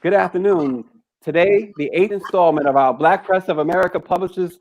Good afternoon. Today, the eighth installment of our Black Press of America publishes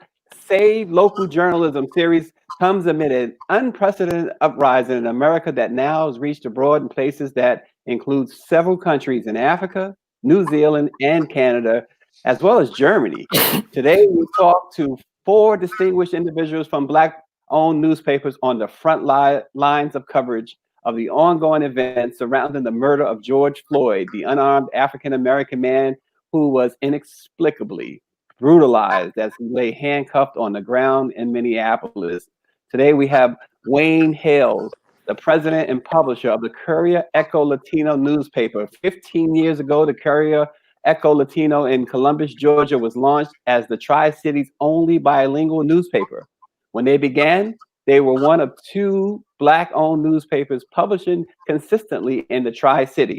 Save Local Journalism series comes amid an unprecedented uprising in America that now has reached abroad in places that include several countries in Africa, New Zealand, and Canada, as well as Germany. Today, we talk to four distinguished individuals from Black-owned newspapers on the front lines of coverage of the ongoing events surrounding the murder of George Floyd, the unarmed African-American man who was inexplicably brutalized as he lay handcuffed on the ground in Minneapolis. Today we have Wane Hales, the president and publisher of the Courier Eco Latino newspaper. 15 years ago, the Courier Eco Latino in Columbus, Georgia was launched as the Tri-City's only bilingual newspaper. When they began, they were one of two Black-owned newspapers publishing consistently in the Tri-City.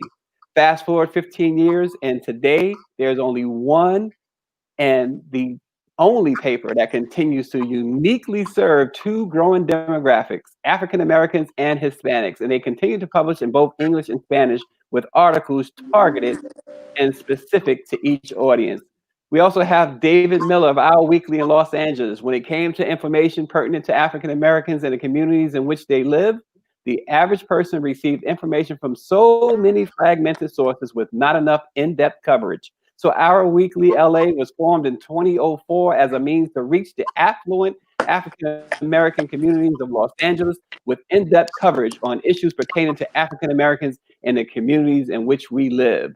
Fast forward 15 years, and today there's only one and the only paper that continues to uniquely serve two growing demographics, African Americans and Hispanics, and they continue to publish in both English and Spanish with articles targeted and specific to each audience. We also have David Miller of Our Weekly in Los Angeles. When it came to information pertinent to African Americans and the communities in which they live, the average person received information from so many fragmented sources with not enough in-depth coverage. So Our Weekly LA was formed in 2004 as a means to reach the affluent African American communities of Los Angeles with in-depth coverage on issues pertaining to African Americans and the communities in which we live.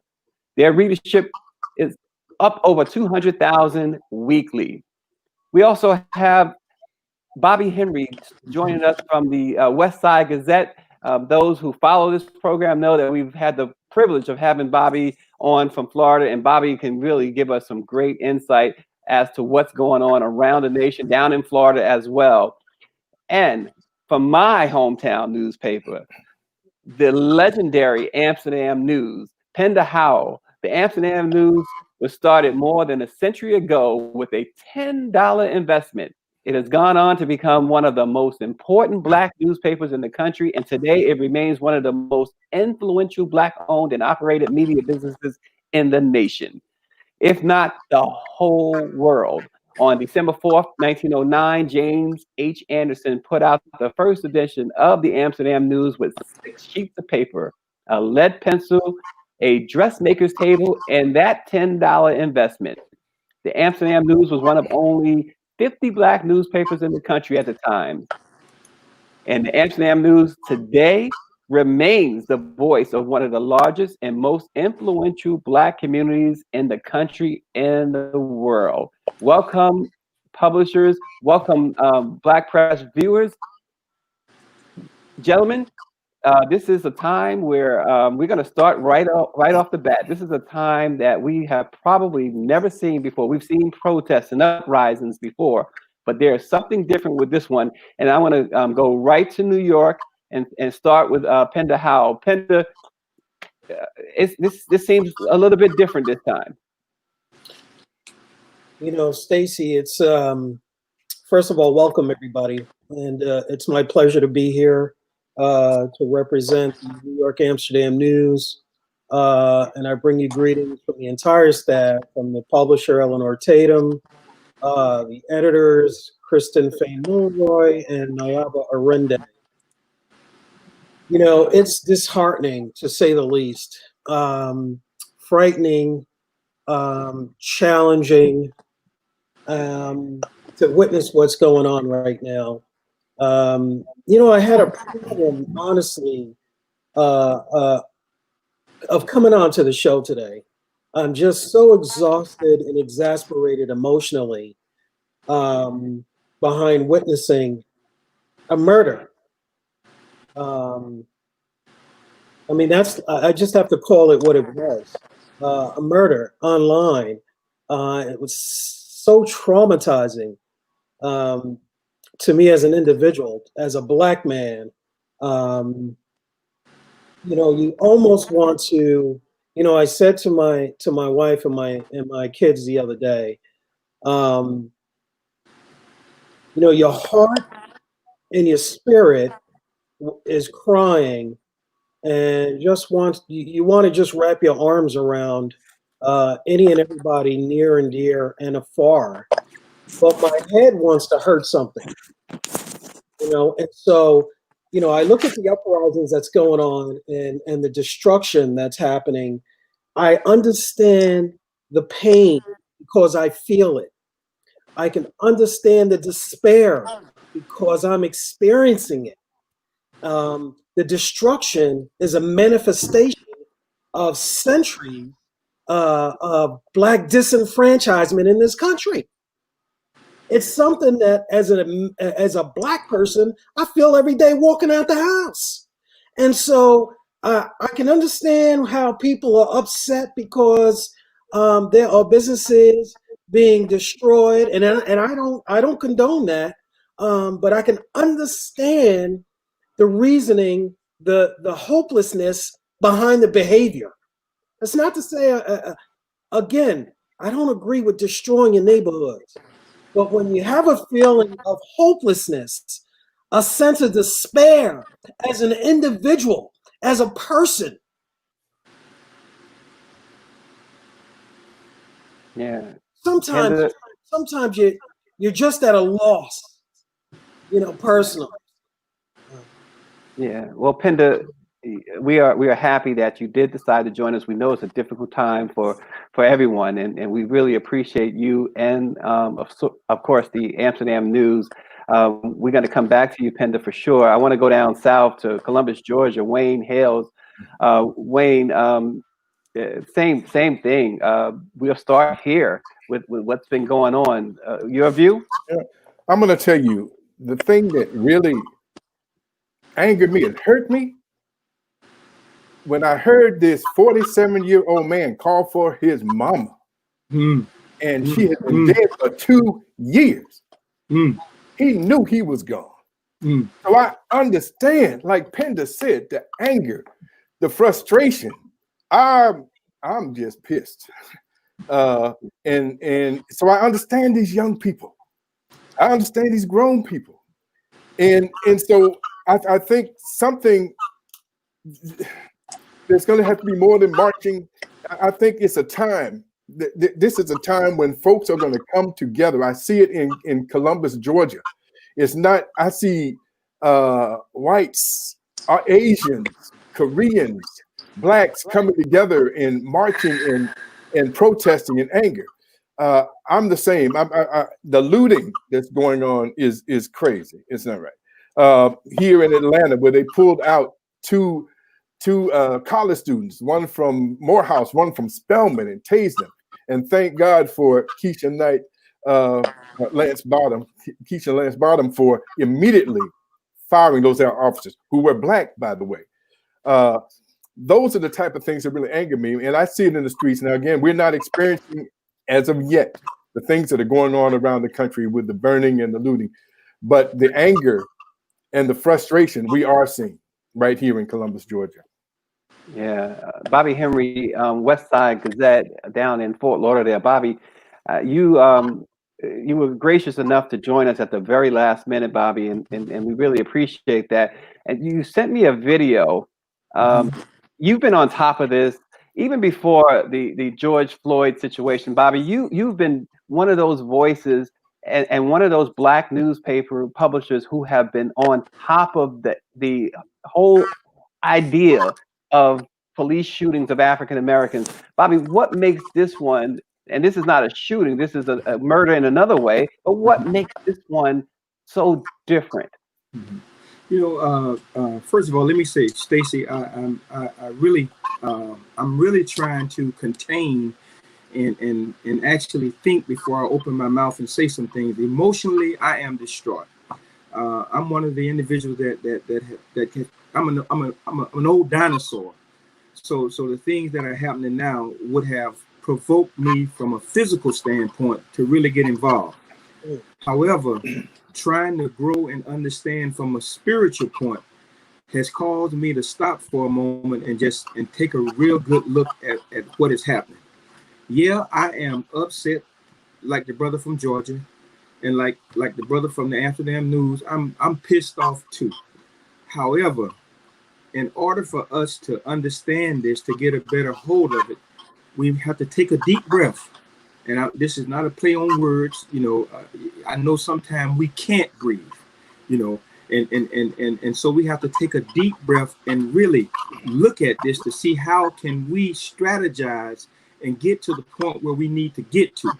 Their readership is up over 200,000 weekly. We also have Bobby Henry joining us from the West Side Gazette. Those who follow this program know that we've had the privilege of having Bobby on from Florida, and Bobby can really give us some great insight as to what's going on around the nation, down in Florida as well. And from my hometown newspaper, the legendary Amsterdam News, Penda Howell. The Amsterdam News was started more than a century ago with a $10 investment. It has gone on to become one of the most important Black newspapers in the country, and today it remains one of the most influential Black-owned and operated media businesses in the nation, if not the whole world. On December 4th, 1909, James H. Anderson put out the first edition of the Amsterdam News with 6 sheets of paper, a lead pencil, a dressmaker's table, and that $10 investment. The Amsterdam News was one of only 50 Black newspapers in the country at the time. And the Amsterdam News today remains the voice of one of the largest and most influential Black communities in the country and the world. Welcome, publishers. Welcome, Black Press viewers. Gentlemen, this is a time where we're going to start right off the bat. This is a time that we have probably never seen before. We've seen protests and uprisings before, but there's something different with this one. And I want to go right to New York and start with Penda Howell. Penda, this seems a little bit different this time. You know, Stacy, it's first of all, welcome everybody, and it's my pleasure to be here to represent the New York Amsterdam News, and I bring you greetings from the entire staff, from the publisher Eleanor Tatum, the editors Kristen Fain-Mulroy and Nayaba Arende. You know, it's disheartening to say the least, frightening, challenging to witness what's going on right now. You know, I had a problem, honestly, of coming on to the show today. I'm just so exhausted and exasperated emotionally behind witnessing a murder. I mean, I just have to call it what it was, a murder online. It was so traumatizing to me as an individual, as a Black man. You know, you almost want to, you know, I said to my wife and my kids the other day, you know, your heart and your spirit is crying, and just you want to just wrap your arms around any and everybody near and dear and afar. But my head wants to hurt something, and so, I look at the uprisings that's going on and the destruction that's happening. I understand the pain because I feel it. I can understand the despair because I'm experiencing it. The destruction is a manifestation of centuries of Black disenfranchisement in this country. It's something that as a Black person, I feel every day walking out the house. And so I can understand how people are upset because there are businesses being destroyed, and I don't condone that, but I can understand the reasoning, the hopelessness behind the behavior. That's not to say, again, I don't agree with destroying your neighborhoods. But when you have a feeling of hopelessness, a sense of despair as an individual, as a person. Yeah. Sometimes you're just at a loss, personally. Yeah. Well, Penda, we are happy that you did decide to join us. We know it's a difficult time for everyone, and we really appreciate you and of course the Amsterdam News. We're going to come back to you, Penda, for sure. I want to go down south to Columbus, Georgia. Wane Hales. Wane, same thing. We'll start here with what's been going on. Your view? Yeah. I'm going to tell you the thing that really angered me and hurt me when I heard this 47-year-old man call for his mama, and she had been dead for 2 years. He knew he was gone. So I understand, like Penda said, the anger, the frustration. I'm just pissed. And so I understand these young people. I understand these grown people. And so I think something, there's going to have to be more than marching. I think it's a time. This is a time when folks are going to come together. I see it in Columbus, Georgia. It's not, I see whites, Asians, Koreans, Blacks coming together and marching and protesting in anger. I'm the same. The looting that's going on is crazy. It's not right. Here in Atlanta, where they pulled out two college students, one from Morehouse, one from Spelman, and tased them. And thank God for Keisha Lance Bottom for immediately firing those officers who were Black, by the way. Those are the type of things that really anger me, and I see it in the streets. Now, again, we're not experiencing as of yet the things that are going on around the country with the burning and the looting, but the anger and the frustration we are seeing right here in Columbus, Georgia. Yeah, Bobby Henry, West Side Gazette down in Fort Lauderdale. Bobby, you were gracious enough to join us at the very last minute, Bobby, and we really appreciate that. And you sent me a video. You've been on top of this even before the George Floyd situation, Bobby. You've been one of those voices and one of those Black newspaper publishers who have been on top of the whole idea of police shootings of African Americans. Bobby, what makes this one, and this is not a shooting, this is a murder in another way, but what makes this one so different? First of all, let me say, Stacy, I'm really trying to contain and actually think before I open my mouth and say some things. Emotionally, I am distraught. I'm one of the individuals that I'm an old dinosaur. So the things that are happening now would have provoked me from a physical standpoint to really get involved. However, trying to grow and understand from a spiritual point has caused me to stop for a moment and take a real good look at what is happening. Yeah, I am upset, like the brother from Georgia, and like the brother from the Amsterdam News. I'm pissed off too. However, in order for us to understand this, to get a better hold of it, we have to take a deep breath. And this is not a play on words. I know sometimes we can't breathe, and so we have to take a deep breath and really look at this to see how can we strategize and get to the point where we need to get to.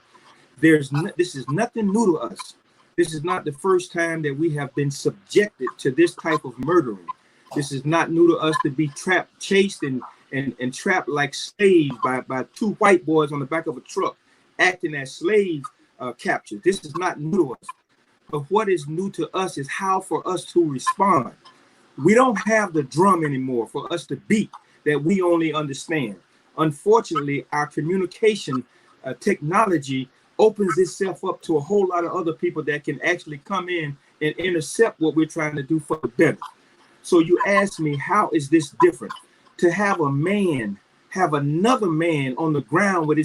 This is nothing new to us. This is not the first time that we have been subjected to this type of murdering. This is not new to us to be trapped, chased, and trapped like slaves by two white boys on the back of a truck, acting as slave capture. This is not new to us. But what is new to us is how for us to respond. We don't have the drum anymore for us to beat that we only understand. Unfortunately, our communication technology opens itself up to a whole lot of other people that can actually come in and intercept what we're trying to do for the better. So you ask me, how is this different? To have a man have another man on the ground with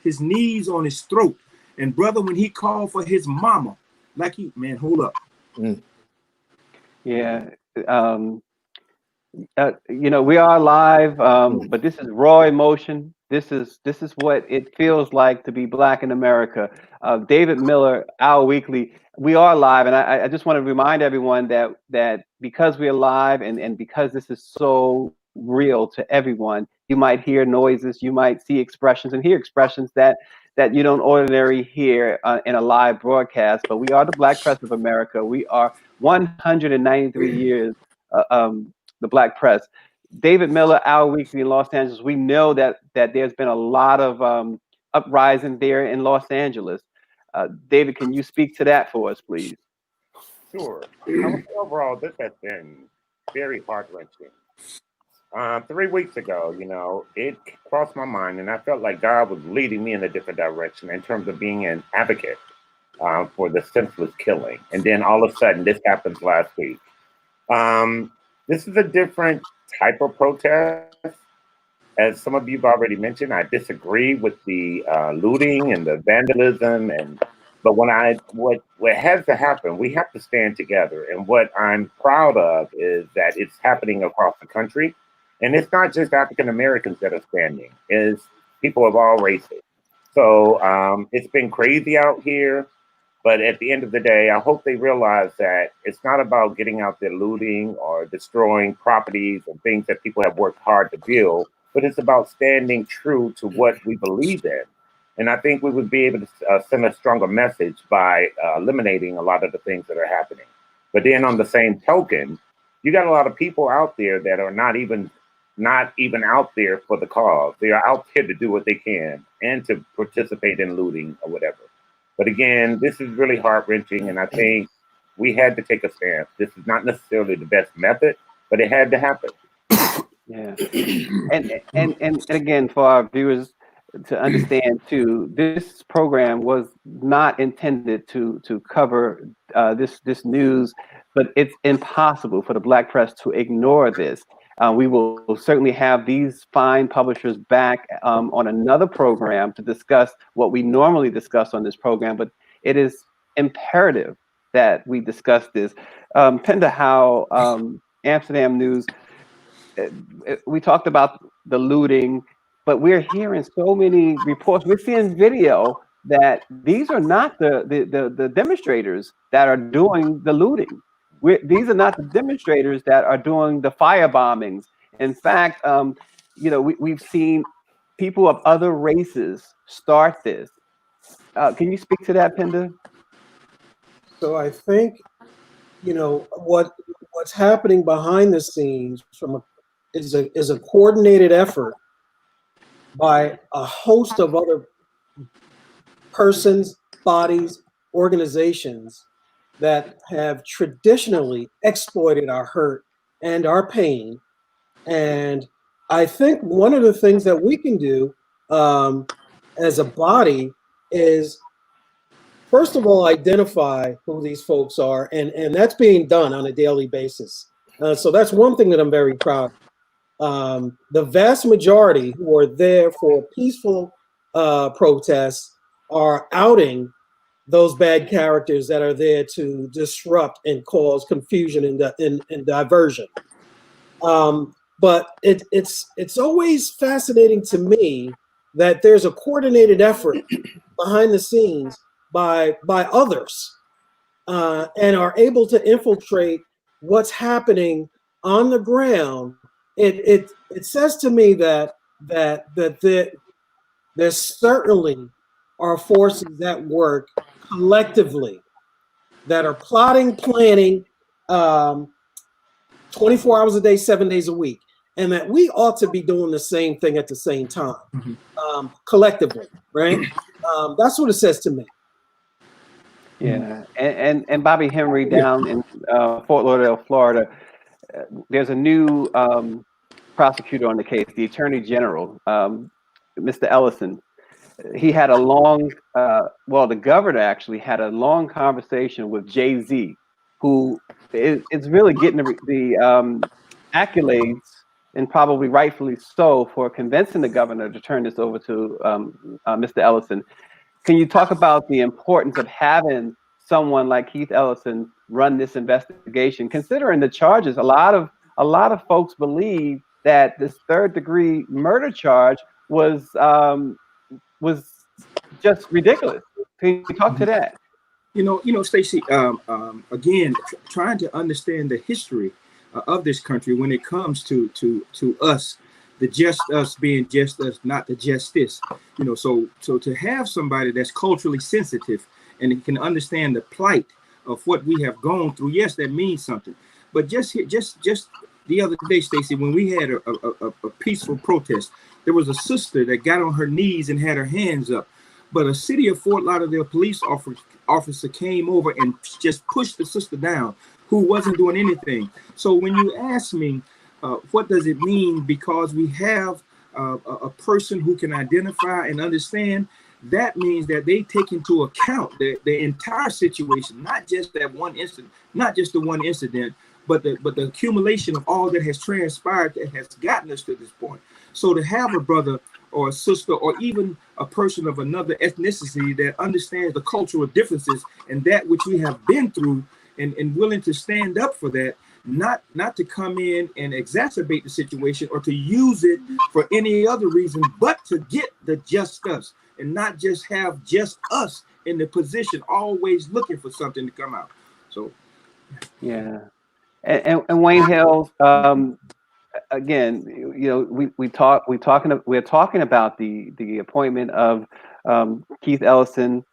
his knees on his throat. And brother, when he called for his mama, hold up. Yeah. We are live, but this is raw emotion. This is what it feels like to be Black in America. David Miller, Our Weekly, we are live, and I just want to remind everyone that because we are live and because this is so real to everyone, you might hear noises, you might see expressions and hear expressions that you don't ordinarily hear in a live broadcast. But we are the Black Press of America. We are 193 years. The Black press. David Miller, Our Weekly in Los Angeles. We know that there's been a lot of uprising there in Los Angeles. David, can you speak to that for us, please? Sure. I would say overall, this has been very heart-wrenching. 3 weeks ago, it crossed my mind, and I felt like God was leading me in a different direction in terms of being an advocate for the senseless killing. And then all of a sudden, this happens last week. This is a different type of protest. As some of you've already mentioned, I disagree with the looting and the vandalism. But what has to happen, we have to stand together. And what I'm proud of is that it's happening across the country. And it's not just African Americans that are standing, it's people of all races. So it's been crazy out here. But at the end of the day, I hope they realize that it's not about getting out there looting or destroying properties and things that people have worked hard to build, but it's about standing true to what we believe in. And I think we would be able to send a stronger message by eliminating a lot of the things that are happening. But then on the same token, you got a lot of people out there that are not even out there for the cause. They are out there to do what they can and to participate in looting or whatever. But again, this is really heart-wrenching, and I think we had to take a stance. This is not necessarily the best method, but it had to happen. Yeah, and again, for our viewers to understand too, this program was not intended to cover this news, but it's impossible for the Black press to ignore this. We will certainly have these fine publishers back on another program to discuss what we normally discuss on this program, but it is imperative that we discuss this. Penda Howell, Amsterdam News, we talked about the looting, but we're hearing so many reports. We're seeing video that these are not the demonstrators that are doing the looting. These are not the demonstrators that are doing the fire bombings. In fact, we've seen people of other races start this. Can you speak to that, Penda? So I think, what's happening behind the scenes is a coordinated effort by a host of other persons, bodies, organizations that have traditionally exploited our hurt and our pain. And I think one of the things that we can do as a body is, first of all, identify who these folks are, and that's being done on a daily basis. So that's one thing that I'm very proud of. The vast majority who are there for peaceful protests are outing those bad characters that are there to disrupt and cause confusion and diversion. But it's always fascinating to me that there's a coordinated effort behind the scenes by others, and are able to infiltrate what's happening on the ground, it says to me that there certainly are forces at work collectively that are plotting, planning, 24 hours a day, 7 days a week, and that we ought to be doing the same thing at the same time, collectively, right? That's what it says to me. Yeah, and Bobby Henry down in Fort Lauderdale, Florida, there's a new prosecutor on the case, the Attorney General, Mr. Ellison. He had a long, the governor actually had a long conversation with Jay-Z, who is really getting the accolades, and probably rightfully so, for convincing the governor to turn this over to Mr. Ellison. Can you talk about the importance of having someone like Keith Ellison run this investigation, considering the charges? A lot of folks believe that this third-degree murder charge was just ridiculous. Can you talk to that? You know, Stacy. Again, trying to understand the history of this country when it comes to us, the just us being just us, not the justice. You know, so to have somebody that's culturally sensitive and can understand the plight of what we have gone through, yes, that means something. But just the other day, Stacy, when we had a peaceful protest, there was a sister that got on her knees and had her hands up. But a city of Fort Lauderdale police officer came over and just pushed the sister down, who wasn't doing anything. So when you ask me, what does it mean because we have a person who can identify and understand, that means that they take into account the entire situation, not just that one incident, not just the one incident, but the accumulation of all that has transpired that has gotten us to this point. So to have a brother or a sister or even a person of another ethnicity that understands the cultural differences and that which we have been through, and willing to stand up for that, not to come in and exacerbate the situation or to use it for any other reason, but to get the just us, and not just have just us in the position, always looking for something to come out. So, yeah. And Wayne Hales, again, you know, we're talking about the appointment of Keith Ellison,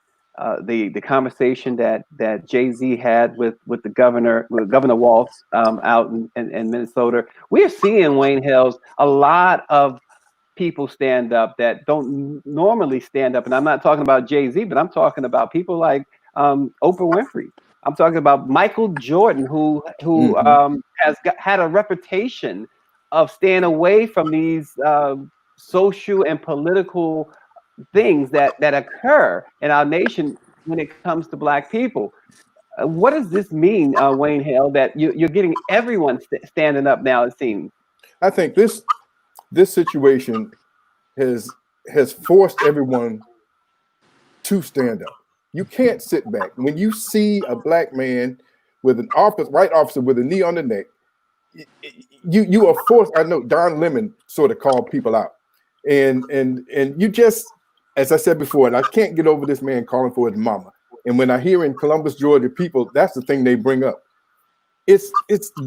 the conversation that Jay-Z had with Governor Walz out in Minnesota. We are seeing, Wayne Hales, a lot of people stand up that don't normally stand up, and I'm not talking about Jay-Z, but I'm talking about people like Oprah Winfrey. I'm talking about Michael Jordan, who has had a reputation of staying away from these social and political things that occur in our nation when it comes to Black people. What does this mean, Wayne Hale, that you're getting everyone standing up now, it seems? I think this situation has forced everyone to stand up. You can't sit back. When you see a Black man with an white officer with a knee on the neck, you are forced. I know Don Lemon sort of called people out, and you just, as I said before, and I can't get over this man calling for his mama. And when I hear in Columbus, Georgia, people, that's the thing they bring up. It's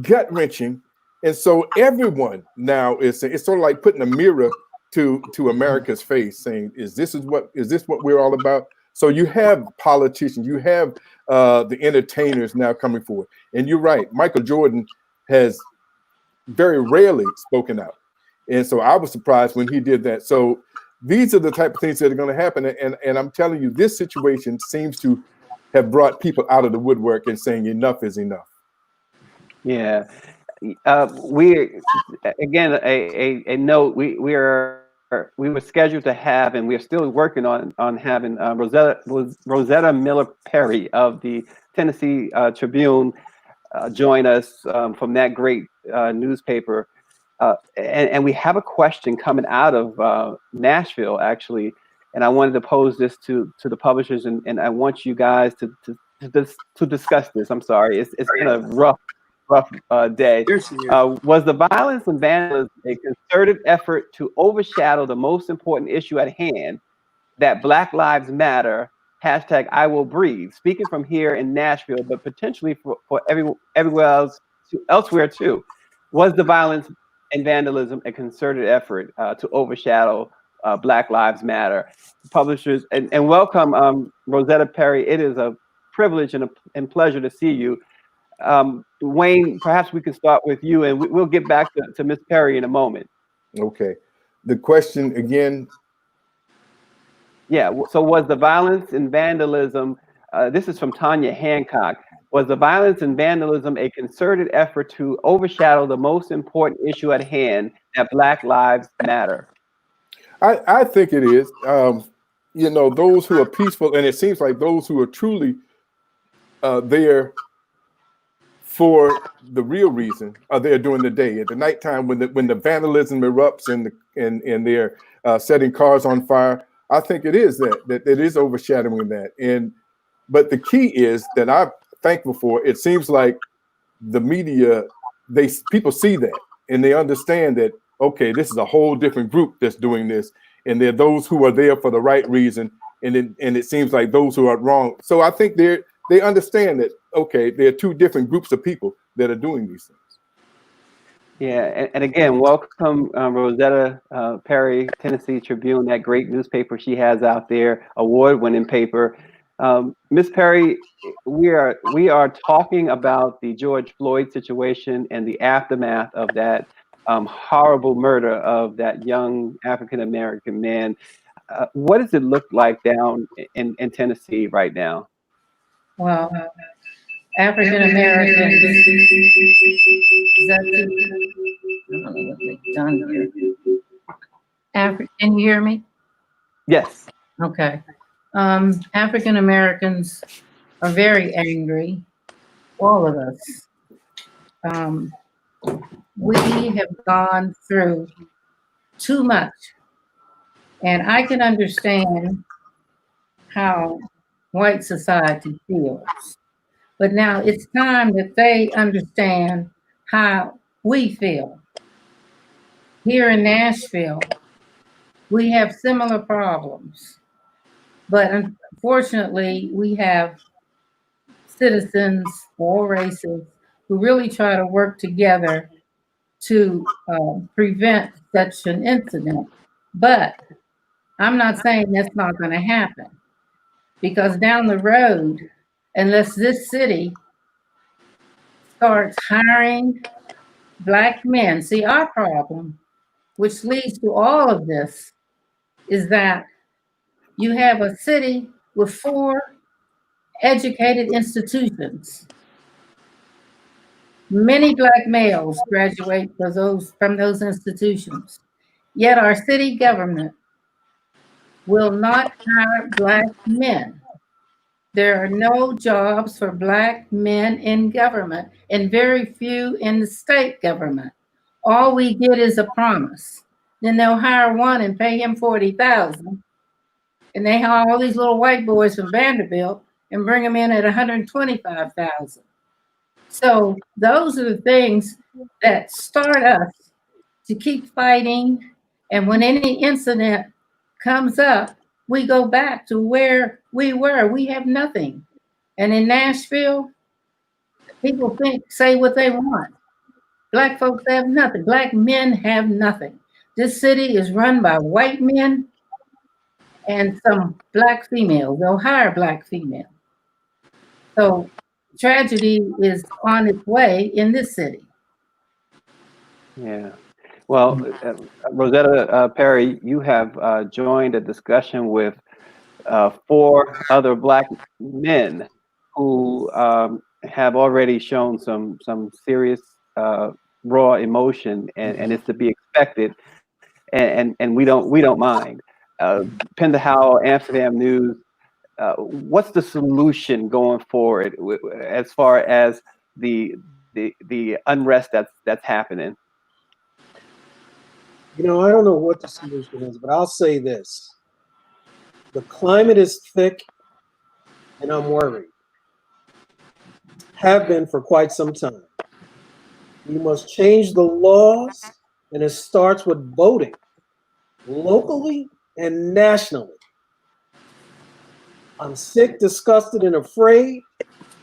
gut wrenching, and so everyone now it's sort of like putting a mirror to America's face, saying, is this what we're all about? So you have politicians, you have the entertainers now coming forward, and you're right. Michael Jordan has very rarely spoken out, and so I was surprised when he did that. So these are the type of things that are going to happen, and I'm telling you, this situation seems to have brought people out of the woodwork and saying enough is enough. Yeah, we again a note. We were scheduled to have, and we're still working on having Rosetta Miller Perry of the Tennessee Tribune join us from that great newspaper, and we have a question coming out of Nashville, actually, and I wanted to pose this to the publishers, and I want you guys to discuss this. I'm sorry, it's been a rough rough day. There she is. Was the violence and vandalism a concerted effort to overshadow the most important issue at hand, that Black Lives Matter, hashtag I will breathe, speaking from here in Nashville, but potentially for everywhere elsewhere too? Was the violence and vandalism a concerted effort to overshadow Black Lives Matter? Publishers, and welcome, Rosetta Perry. It is a privilege and pleasure to see you. Wane, perhaps we can start with you, and we'll get back to Ms. Perry in a moment. Okay. The question again. Yeah, so was the violence and vandalism, this is from Tanya Hancock, was the violence and vandalism a concerted effort to overshadow the most important issue at hand, that Black Lives Matter? I think it is. You know, those who are peaceful, and it seems like those who are truly there for the real reason are there during the day. At the nighttime, when the vandalism erupts and they're setting cars on fire, I think it is that it is overshadowing that. But the key is that I'm thankful for. It seems like the media, people see that and they understand that, okay, this is a whole different group that's doing this, and there are those who are there for the right reason, and it seems like those who are wrong. So I think they understand that, okay, there are two different groups of people that are doing these things. Yeah, and again, welcome, Rosetta Perry, Tennessee Tribune, that great newspaper she has out there, award-winning paper. Ms. Perry, we are talking about the George Floyd situation and the aftermath of that horrible murder of that young African-American man. What does it look like down in Tennessee right now? Well, African Americans, can you hear me? Yes. Okay. African Americans are very angry, all of us. We have gone through too much, and I can understand how white society feels. But now it's time that they understand how we feel. Here in Nashville, we have similar problems, but unfortunately, we have citizens, all races, who really try to work together to prevent such an incident. But I'm not saying that's not going to happen, because down the road, unless this city starts hiring Black men, see, our problem, which leads to all of this, is that you have a city with 4 educated institutions. Many Black males graduate from those institutions, yet our city government will not hire Black men. There are no jobs for Black men in government, and very few in the state government. All we get is a promise. Then they'll hire one and pay him $40,000, and they hire all these little white boys from Vanderbilt and bring them in at $125,000. So those are the things that start us to keep fighting. And when any incident comes up, we go back to where we were. We have nothing. And in Nashville, people say what they want. Black folks have nothing. Black men have nothing. This city is run by white men and some Black females. They'll hire Black females. So tragedy is on its way in this city. Yeah. Well, Rosetta Perry, you have joined a discussion with 4 other Black men who have already shown some serious raw emotion, and it's to be expected, and we don't mind. Penda Howell, Amsterdam News. What's the solution going forward as far as the unrest that's happening? You know, I don't know what the solution is, but I'll say this. The climate is thick, and I'm worried. Have been for quite some time. We must change the laws, and it starts with voting, locally and nationally. I'm sick, disgusted, and afraid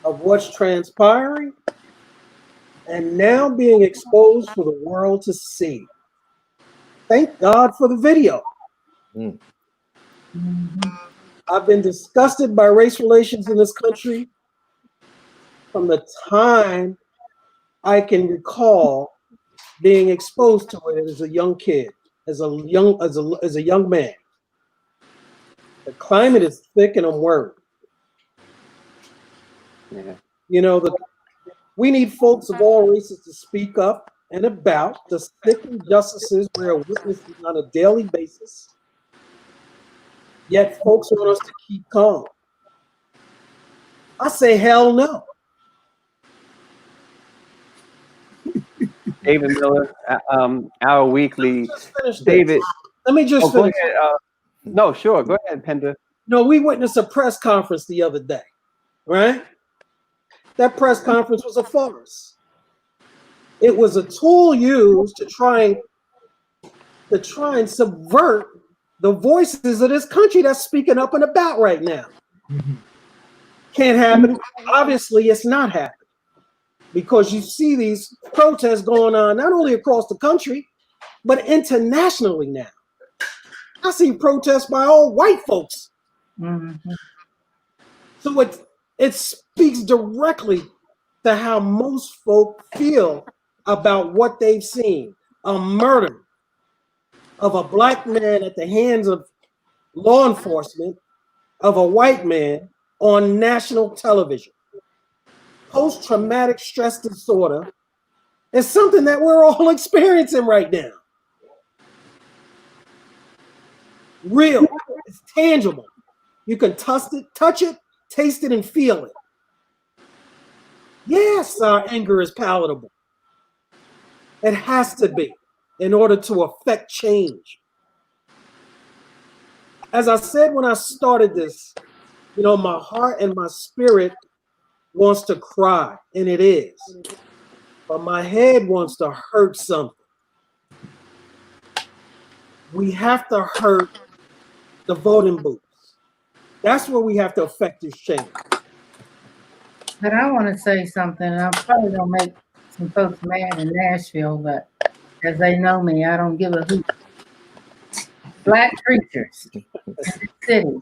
of what's transpiring and now being exposed for the world to see. Thank God for the video. I've been disgusted by race relations in this country from the time I can recall being exposed to it as a young kid, as a young man. The climate is thick, and I'm worried. Yeah. You know, we need folks of all races to speak up and about the sick injustices we're witnessing on a daily basis. Yet folks want us to keep calm. I say hell no. David Miller, our weekly. Finish this. David, Let me just go finish. ahead. No, sure. Go ahead, Penda. We witnessed a press conference the other day, right? That press conference was a farce. It was a tool used to try and subvert the voices of this country that's speaking up and about right now. Can't happen. Obviously, it's not happening because you see these protests going on not only across the country, but internationally now. I see protests by all white folks. So it speaks directly to how most folk feel about what they've seen. A murder of a black man at the hands of law enforcement of a white man on national television. Post-traumatic stress disorder is something that we're all experiencing right now. Real, it's tangible. You can touch it, taste it, and feel it. Yes, our anger is palatable. It has to be in order to affect change. As I said when I started this, my heart and my spirit wants to cry, and it is. But my head wants to hurt something. We have to hurt the voting booths. That's where we have to affect this change. But I want to say something, and I'm probably going to make some folks mad in Nashville, but as they know me, I don't give a hoot. Black preachers in the city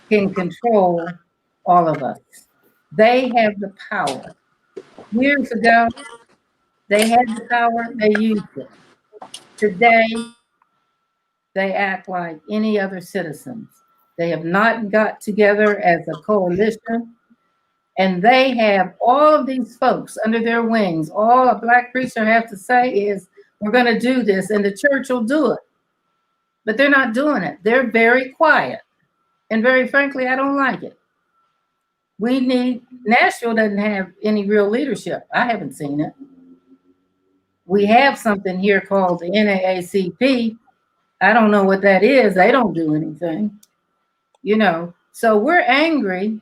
can control all of us. They have the power. Years ago, they had the power, they used it. Today, they act like any other citizens. They have not got together as a coalition, and they have all of these folks under their wings. All a black preacher has to say is, we're going to do this, and the church will do it. But they're not doing it. They're very quiet. And very frankly, I don't like it. Nashville doesn't have any real leadership. I haven't seen it. We have something here called the NAACP. I don't know what that is. They don't do anything. So we're angry,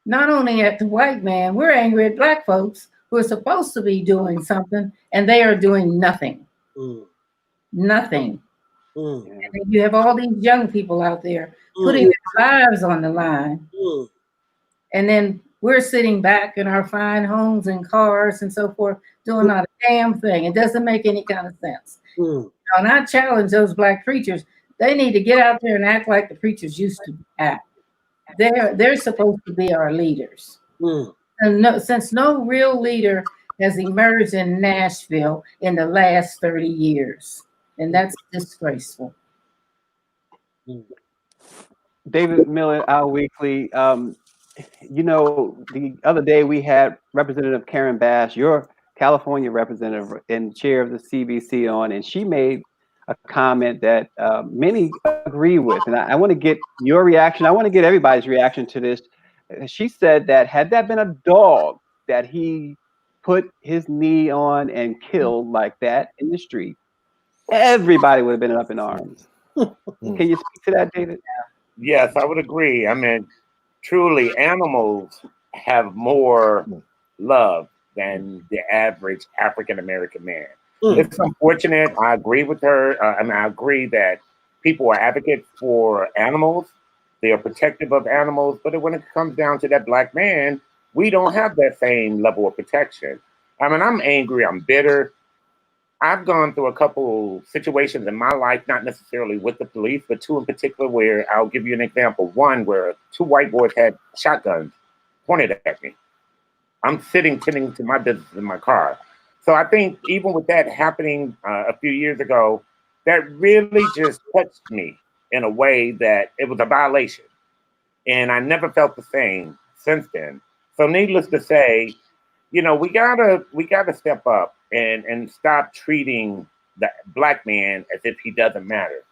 not only at the white man, we're angry at black folks who are supposed to be doing something, and they are doing nothing. Nothing. And you have all these young people out there putting their lives on the line. And then we're sitting back in our fine homes and cars and so forth, doing not a damn thing. It doesn't make any kind of sense. And I challenge those black preachers. They need to get out there and act like the preachers used to act. They're supposed to be our leaders. And since no real leader has emerged in Nashville in the last 30 years. And that's disgraceful. David Miller, our weekly. The other day we had Representative Karen Bass, your California representative and chair of the CBC on, and she made a comment that many agree with. And I want to get your reaction. I want to get everybody's reaction to this. She said that had that been a dog that he put his knee on and killed like that in the street, everybody would have been up in arms. Can you speak to that, David? Yes, I would agree. I mean, truly, animals have more love than the average African-American man. It's unfortunate. I agree with her. I agree that people are advocates for animals. They are protective of animals. But when it comes down to that black man, we don't have that same level of protection. I mean, I'm angry. I'm bitter. I've gone through a couple situations in my life, not necessarily with the police, but two in particular where I'll give you an example. One where two white boys had shotguns pointed at me. I'm sitting tending to my business in my car. So I think even with that happening a few years ago, that really just touched me in a way that it was a violation. And I never felt the same since then. So needless to say, you know, we gotta step up and stop treating the black man as if he doesn't matter.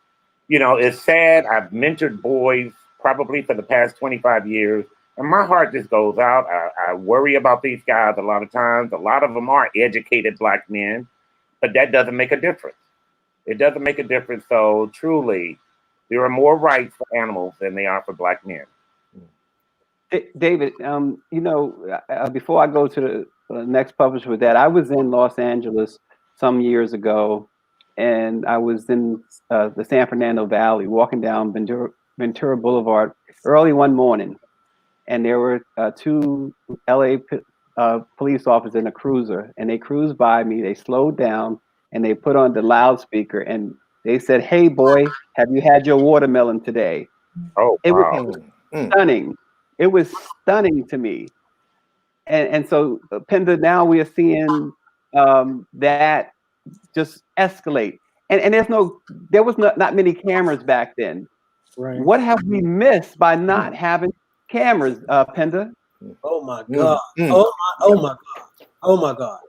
You know, it's sad. I've mentored boys probably for the past 25 years. And my heart just goes out. I worry about these guys a lot of times. A lot of them are educated black men, but that doesn't make a difference. It doesn't make a difference. So truly, there are more rights for animals than they are for black men. David, you know, before I go to the next publisher with that, I was in Los Angeles some years ago, and I was in the San Fernando Valley, walking down Ventura Boulevard early one morning. And there were two LA police officers in a cruiser, and they cruised by me. They slowed down and they put on the loudspeaker and they said, "Hey boy, have you had your watermelon today?" Oh, it wow. was stunning. It was stunning to me. And so, Penda, now we are seeing that just escalate. And there was not many cameras back then. Right. What have we missed by not having cameras, Penda? Oh my God. Oh my God. Oh my God.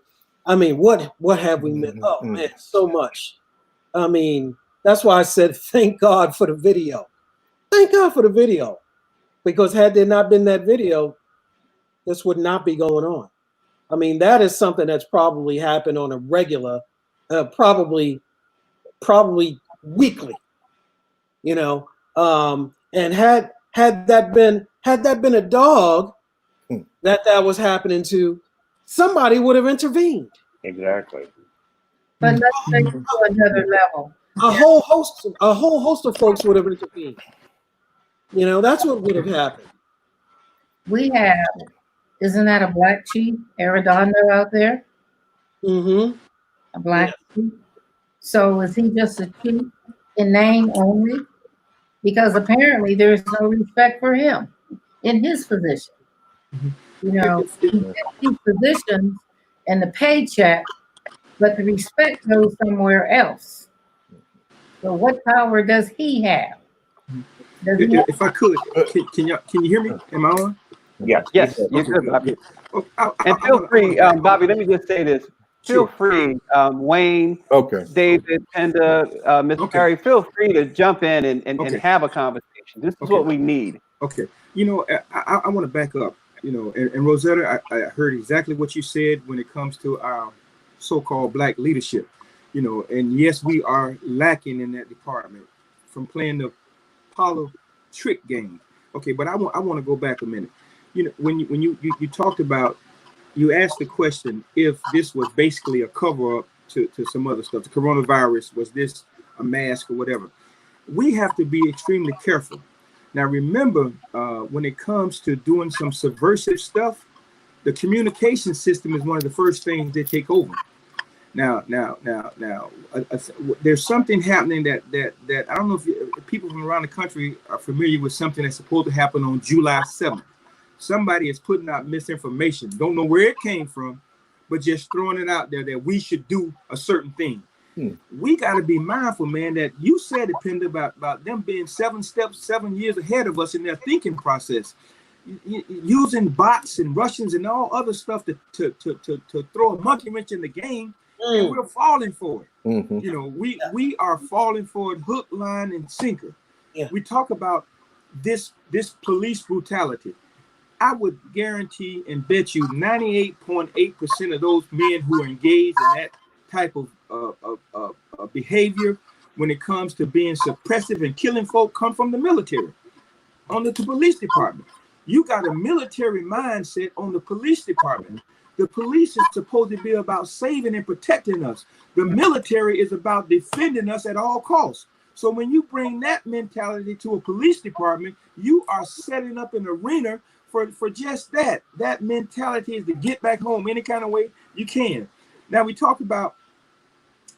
I mean, what have we missed? Oh man, so much. I mean, that's why I said thank God for the video. Thank God for the video. Because had there not been that video, this would not be going on. I mean, that is something that's probably happened on a regular, probably weekly, you know. And had that been a dog that was happening to, somebody would have intervened. Exactly. But let's take it to another level. A whole host of folks would have intervened. You know, that's what would have happened. We have, isn't that a black chief, Arredondo, out there? Mm-hmm. A black chief. So is he just a chief in name only? Because apparently there's no respect for him in his position. You know, he gets these positions and the paycheck, but the respect goes somewhere else. So what power does he have? If I could, can you hear me? Am I on? Yes. Yes, you're good, Bobby. Oh, And feel free, Bobby, let me just say this. Feel free, Wayne, David, Penda, Mr. Perry, feel free to jump in and have a conversation. This is what we need. Okay. You know, I want to back up, you know, and Rosetta, I heard exactly what you said when it comes to our so-called black leadership, you know, and yes, we are lacking in that department from playing the Apollo trick game. Okay, but I want to go back a minute. You know, when you talked about, you asked the question if this was basically a cover-up to some other stuff. The coronavirus, was this a mask or whatever? We have to be extremely careful. Now, remember, when it comes to doing some subversive stuff, the communication system is one of the first things they take over. Now, there's something happening that I don't know if people from around the country are familiar with something that's supposed to happen on July 7th. Somebody is putting out misinformation. Don't know where it came from, but just throwing it out there that we should do a certain thing. We got to be mindful, man, that you said it, Penda, about them being 7 years ahead of us in their thinking process, using bots and Russians and all other stuff to throw a monkey wrench in the game. And we're falling for it. You know, we are falling for it hook, line, and sinker. Yeah. We talk about this police brutality. I would guarantee and bet you 98.8% of those men who are engaged in that type of behavior when it comes to being suppressive and killing folk come from the military, on the police department. You got a military mindset on the police department. The police is supposed to be about saving and protecting us. The military is about defending us at all costs. So when you bring that mentality to a police department, you are setting up an arena for just that. That mentality is to get back home any kind of way you can. Now we talk about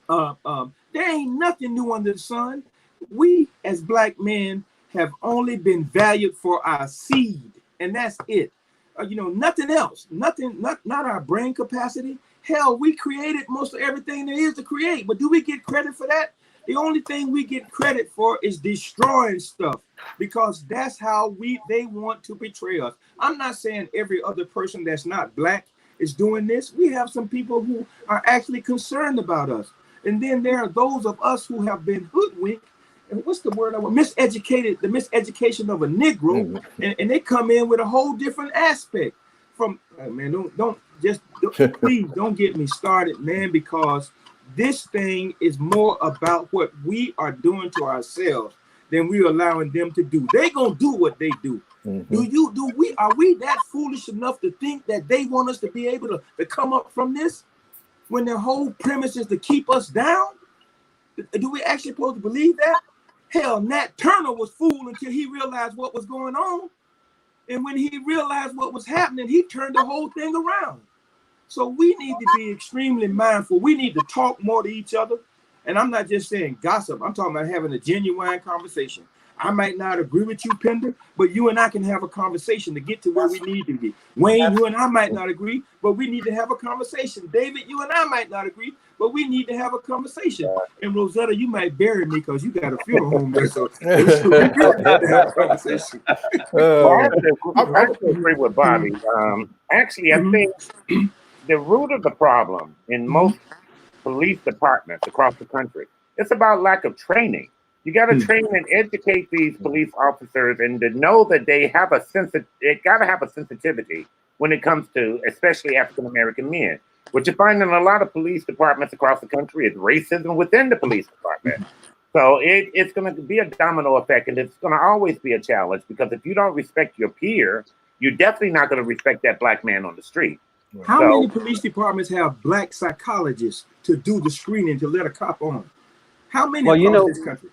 there ain't nothing new under the sun. We as black men have only been valued for our seed, and that's it. You know, nothing else. Nothing. Not our brain capacity. Hell, we created most of everything there is to create, but do we get credit for that? The only thing we get credit for is destroying stuff, because that's how they want to betray us. I'm not saying every other person that's not black is doing this. We have some people who are actually concerned about us. And then there are those of us who have been hoodwinked. And what's the word? Miseducated, the miseducation of a Negro. And they come in with a whole different aspect from, man, please don't get me started, man, because this thing is more about what we are doing to ourselves than we're allowing them to do. They gonna do what they do. Are we that foolish enough to think that they want us to be able to come up from this when their whole premise is to keep us down? Do we actually supposed to believe that? Hell, Nat Turner was fooled until he realized what was going on. And when he realized what was happening, he turned the whole thing around. So we need to be extremely mindful. We need to talk more to each other. And I'm not just saying gossip. I'm talking about having a genuine conversation. I might not agree with you, Penda, but you and I can have a conversation to get to where we need to be. Wayne, you and I might not agree, but we need to have a conversation. David, you and I might not agree, but we need to have a conversation. And Rosetta, you might bury me because you got a funeral home there, so we really need to have a conversation. Well, I have to agree with Bobby. Actually, I think the root of the problem in most police departments across the country, it's about lack of training. You got to train and educate these police officers, and to know that they have they got to have a sensitivity when it comes to, especially African American men. What you find in a lot of police departments across the country is racism within the police department. So it's going to be a domino effect, and it's going to always be a challenge, because if you don't respect your peer, you're definitely not going to respect that black man on the street. How many police departments have black psychologists to do the screening to let a cop on? How many across this country?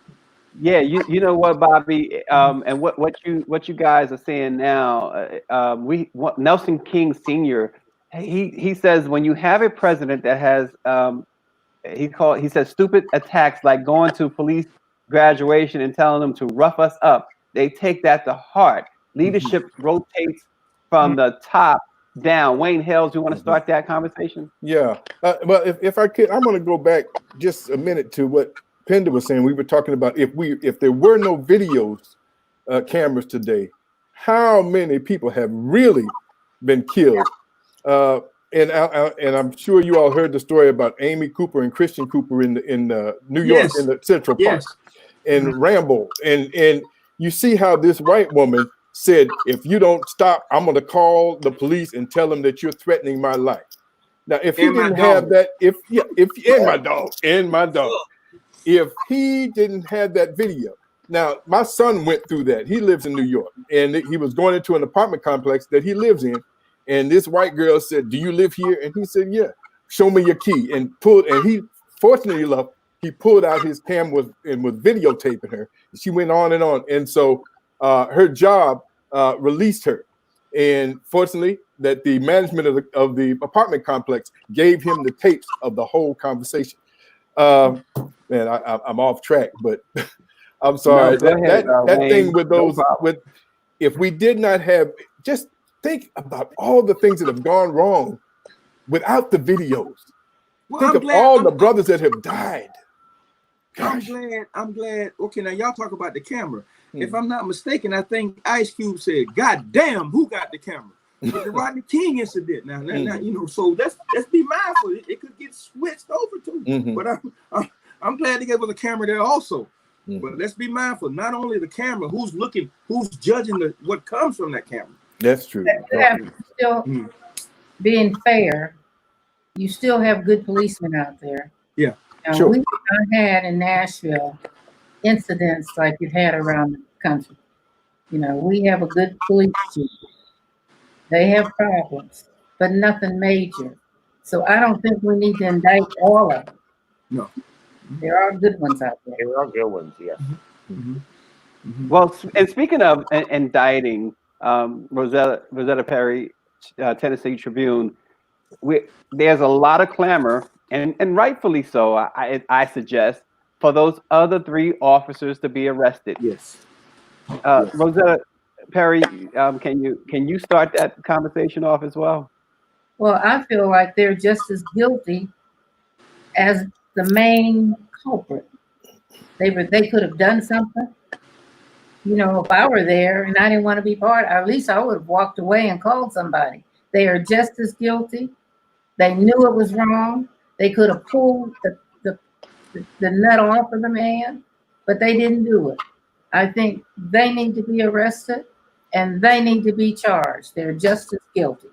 Yeah, you know what, Bobby, and what you guys are saying now. Nelson King Sr. He says, when you have a president that has he says stupid attacks like going to police graduation and telling them to rough us up, they take that to heart. Leadership rotates from the top down. Wayne Hales, you want to start that conversation? Yeah. Well, if I could, I'm going to go back just a minute to what Penda was saying. We were talking about if there were no videos, cameras today, how many people have really been killed? And I'm sure you all heard the story about Amy Cooper and Christian Cooper in New York, in the Central Park, and Rambo. And you see how this white woman said, if you don't stop, I'm going to call the police and tell them that you're threatening my life. Now, if he didn't have that, if my dog, if he didn't have that video. Now, my son went through that. He lives in New York, and he was going into an apartment complex that he lives in. And this white girl said, "Do you live here?" And he said, "Yeah." "Show me your key." And he, fortunately enough, he pulled out his camera and was videotaping her. She went on and on. And so her job released her. And fortunately, that the management of the apartment complex gave him the tapes of the whole conversation. Man, I'm off track, but I'm sorry. That thing with those, if we did not have, just think about all the things that have gone wrong without the videos. Think of all the brothers that have died. Gosh. I'm glad. Okay, now y'all talk about the camera. If I'm not mistaken, I think Ice Cube said, "God damn, who got the camera?" With the Rodney King incident. Now, you know, so let's be mindful. It could get switched over too. But I'm glad they gave us a camera there also. But let's be mindful. Not only the camera, who's looking, who's judging what comes from that camera. That's true. Still being fair, you still have good policemen out there. Yeah. Now, sure. We've not had in Nashville incidents like you've had around the country. You know, we have a good police chief. They have problems, but nothing major. So I don't think we need to indict all of them. No. There are good ones out there. There are good ones, yes. Well, and speaking of indicting, Rosetta Perry, Tennessee Tribune, there's a lot of clamor, and rightfully so, I suggest, for those other 3 officers to be arrested. Yes. Rosetta Perry, can you start that conversation off as well? Well, I feel like they're just as guilty as the main culprit. They could have done something. You know, if I were there and I didn't want to be part, at least I would have walked away and called somebody. They are just as guilty. They knew it was wrong. They could have pulled the nut off of the man, but they didn't do it. I think they need to be arrested and they need to be charged. They're just as guilty.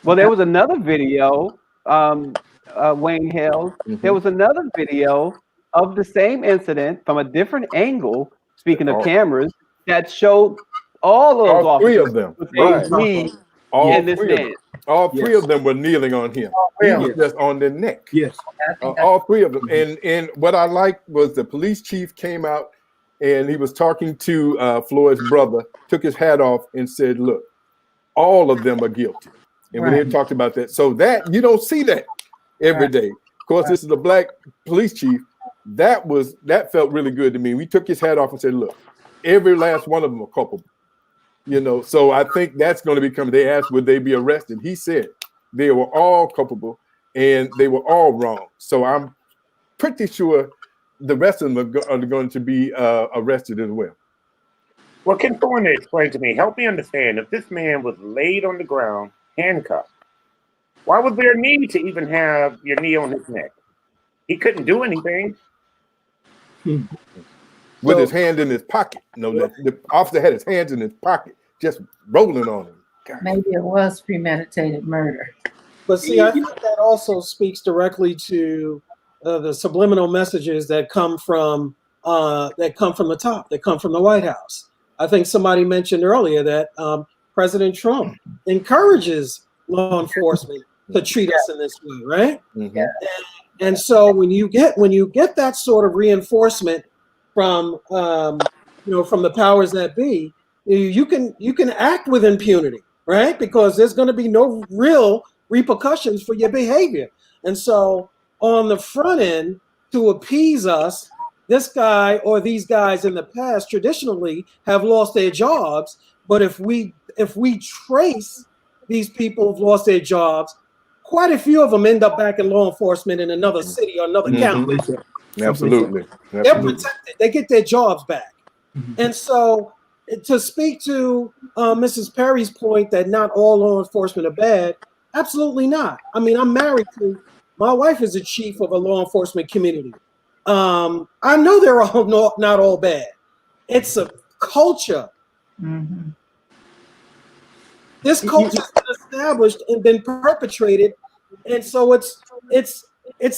Well, there was another video, Wayne Hales. There was another video of the same incident from a different angle, speaking of cameras, that showed all those all 3 of officers them. with Right. a knee All in this 3 of them. man. All 3 of them were kneeling on him. He was just on their neck. Yes. All 3 of them. And what I liked was the police chief came out and he was talking to Floyd's brother, took his hat off and said, look, all of them are guilty. And we didn't talk about that. So that you don't see that every day. Of course, this is a black police chief. That felt really good to me. We took his hat off and said, look, every last one of them are culpable. You know, so I think that's going to become, they asked, would they be arrested? He said they were all culpable and they were all wrong. So I'm pretty sure the rest of them are going to be arrested as well. Well, can someone explain to me, help me understand, if this man was laid on the ground, handcuffed, why was there a need to even have your knee on his neck? He couldn't do anything. With his hand in his pocket. No, the officer had his hands in his pocket, just rolling on him. God. Maybe it was premeditated murder. But see, I think that also speaks directly to the subliminal messages that come from the top, that come from the White House. I think somebody mentioned earlier that President Trump encourages law enforcement to treat us in this way, right? Mm-hmm. And so when you get that sort of reinforcement from from the powers that be, you can act with impunity, right? Because there's going to be no real repercussions for your behavior. And so on the front end, to appease us, this guy or these guys in the past traditionally have lost their jobs. But if we trace these people who've lost their jobs, quite a few of them end up back in law enforcement in another city or another county. Absolutely. They're protected. They get their jobs back. And so to speak to Mrs. Perry's point that not all law enforcement are bad, absolutely not. I mean, I'm married to, my wife is a chief of a law enforcement community. I know they're all not all bad. It's a culture. Mm-hmm. This culture has been established and been perpetrated, and so it's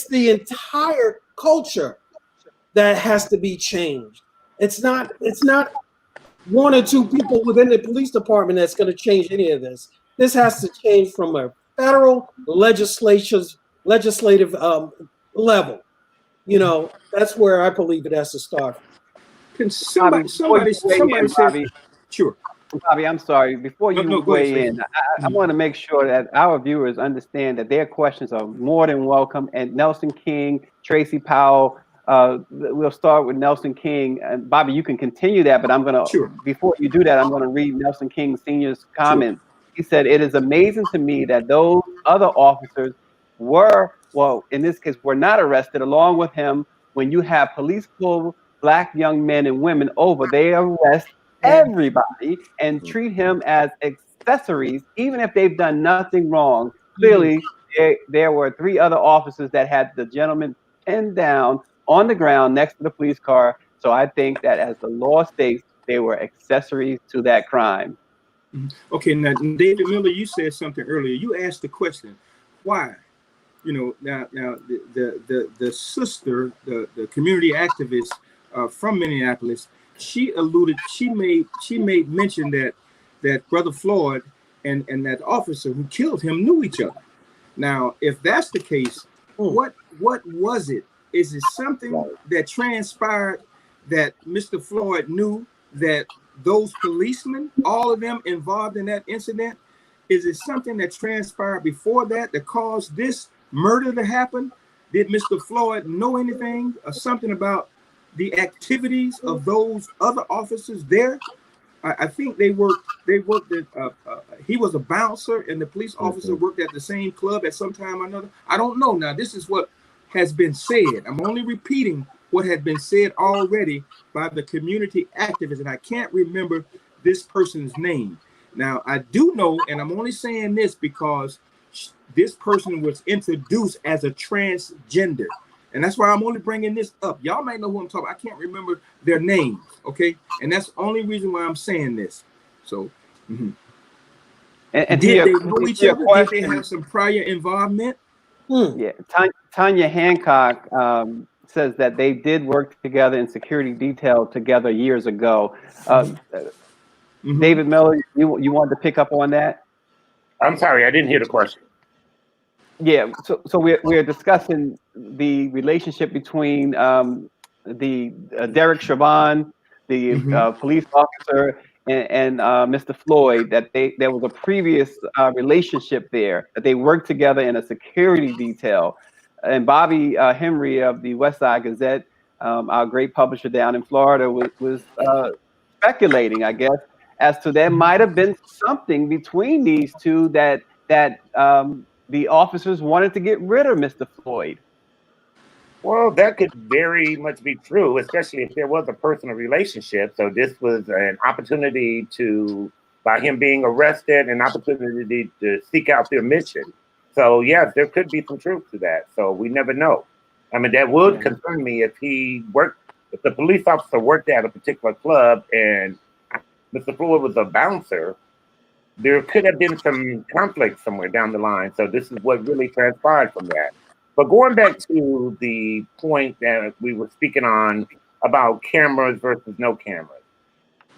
the entire culture that has to be changed. It's not one or two people within the police department that's going to change any of this. This has to change from a federal legislative level. You know, that's where I believe it has to start. Can somebody say, sure. Bobby, I'm sorry. Before you weigh in, I want to make sure that our viewers understand that their questions are more than welcome. And Nelson King, Tracy Powell, we'll start with Nelson King. And Bobby, you can continue that, but I'm going to, before you do that, I'm going to read Nelson King Sr.'s comments. He said, "It is amazing to me that those other officers were, well, in this case, were not arrested along with him. When you have police pull Black young men and women over, they arrest everybody and treat him as accessories, even if they've done nothing wrong." Clearly, there were 3 other officers that had the gentleman pinned down on the ground next to the police car. So I think that as the law states, they were accessories to that crime. Okay, now David Miller, you said something earlier. You asked the question, why? You know, now the sister, the community activist from Minneapolis, she made mention that Brother Floyd and that officer who killed him knew each other. Now, if that's the case, what was it? Is it something that transpired that Mr. Floyd knew that those policemen, all of them involved in that incident? Is it something that transpired before that caused this murder to happen? Did Mr. Floyd know anything or something about the activities of those other officers there? I think they worked at, he was a bouncer and the police officer worked at the same club at some time or another. I don't know. Now, this is what has been said. I'm only repeating what had been said already by the community activists, and I can't remember this person's name. Now, I do know, and I'm only saying this because this person was introduced as a transgender. And that's why I'm only bringing this up. Y'all might know who I'm talking about. I can't remember their names, okay? And that's the only reason why I'm saying this. So, and did they know each other? Did they have some prior involvement? Yeah, Tanya Hancock says that they did work together in security detail together years ago. David Miller, you wanted to pick up on that? I'm sorry, I didn't hear the question. Yeah, so we're discussing the relationship between the Derek Chauvin, the police officer, and Mr. Floyd. That there was a previous relationship there. That they worked together in a security detail. And Bobby Henry of the West Side Gazette, our great publisher down in Florida, was speculating, I guess, as to there might have been something between these two that the officers wanted to get rid of Mr. Floyd. Well, that could very much be true, especially if there was a personal relationship. So this was an opportunity by him being arrested, an opportunity to seek out their mission. So yes, there could be some truth to that. So we never know. I mean, that would concern me if if the police officer worked at a particular club and Mr. Floyd was a bouncer. There could have been some conflict somewhere down the line. So this is what really transpired from that. But going back to the point that we were speaking on about cameras versus no cameras.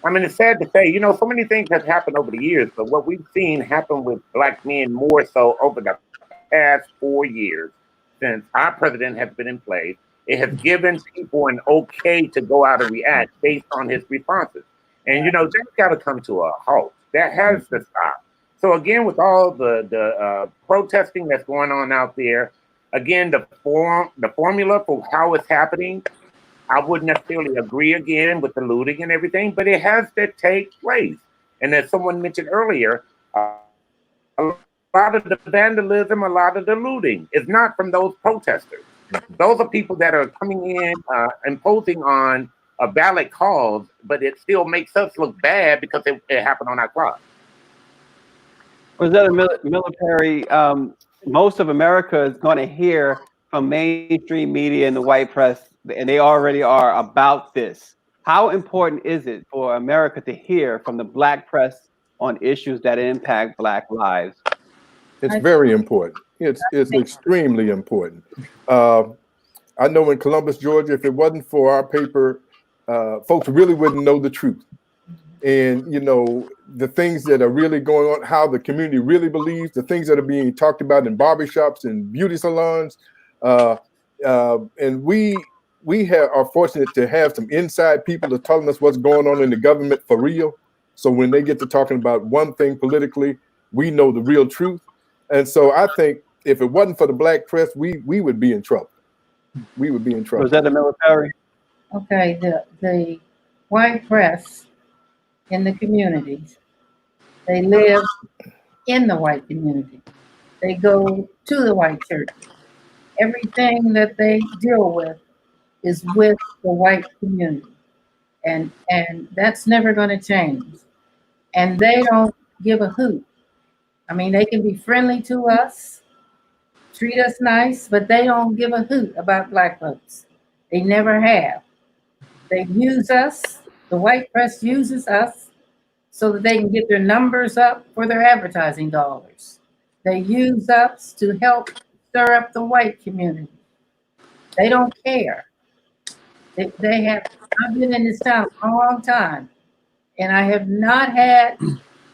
I mean, it's sad to say, so many things have happened over the years, but what we've seen happen with Black men more so over the past 4 years since our president has been in place, it has given people an okay to go out and react based on his responses. And, that's got to come to a halt. That has to stop. So again, with all the protesting that's going on out there, again, the formula for how it's happening, I wouldn't necessarily agree again with the looting and everything, but it has to take place. And as someone mentioned earlier, a lot of the vandalism, a lot of the looting is not from those protesters. Those are people that are coming in, imposing on a valid cause, but it still makes us look bad because it happened on our clock. Rosetta Perry, most of America is going to hear from mainstream media and the white press, and they already are about this. How important is it for America to hear from the Black press on issues that impact Black lives? It's very important. It's extremely important. I know in Columbus, Georgia, if it wasn't for our paper, folks really wouldn't know the truth. And, the things that are really going on, how the community really believes, the things that are being talked about in barbershops and beauty salons. And we are fortunate to have some inside people that are telling us what's going on in the government for real. So when they get to talking about one thing politically, we know the real truth. And so I think if it wasn't for the Black press, we would be in trouble. We would be in trouble. Rosetta Perry? Okay, the white press in the communities, they live in the white community. They go to the white church. Everything that they deal with is with the white community. And that's never going to change. And they don't give a hoot. I mean, they can be friendly to us, treat us nice, but they don't give a hoot about Black folks. They never have. They use us, the white press uses us so that they can get their numbers up for their advertising dollars. They use us to help stir up the white community. They don't care. I've been in this town a long time, and I have not had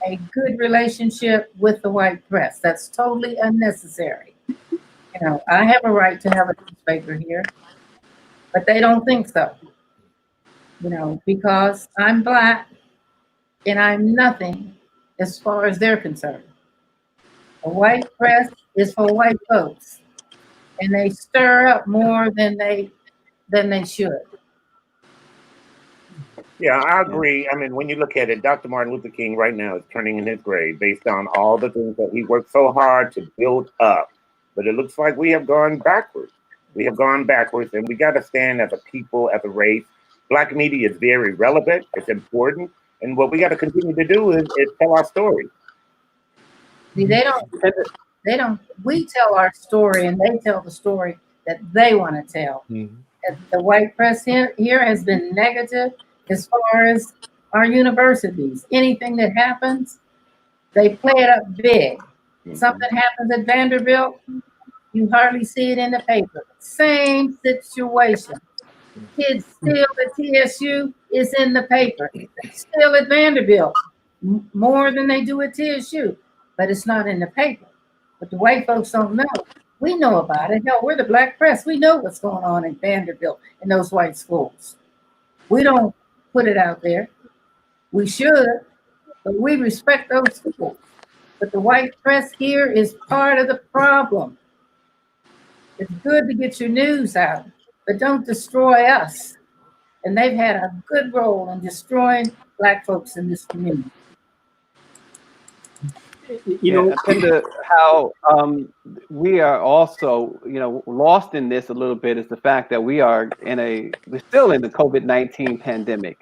a good relationship with the white press. That's totally unnecessary. You know, I have a right to have a newspaper here, but they don't think so. You know, because I'm Black and I'm nothing as far as they're concerned. A white press is for white folks, and they stir up more than they should. Yeah, I agree. I mean, when you look at it, Dr. Martin Luther King right now is turning in his grave based on all the things that he worked so hard to build up. But it looks like we have gone backwards. We have gone backwards, and we got to stand as a people, as a race. Black media is very relevant. It's important. And what we got to continue to do is tell our story. See, they don't, we tell our story and they tell the story that they want to tell. Mhm. The white press here has been negative as far as our universities. Anything that happens, they play it up big. Something happens at Vanderbilt, you hardly see it in the paper. Same situation. Kids steal at TSU, it's in the paper. They steal at Vanderbilt more than they do at TSU, but it's not in the paper. But the white folks don't know. We know about it. Hell, we're the Black press. We know what's going on in Vanderbilt in those white schools. We don't put it out there. We should, but we respect those schools. But the white press here is part of the problem. It's good to get your news out, but don't destroy us. And they've had a good role in destroying Black folks in this community. You know, Penda, how we are also, lost in this a little bit is the fact that we're still in the COVID-19 pandemic.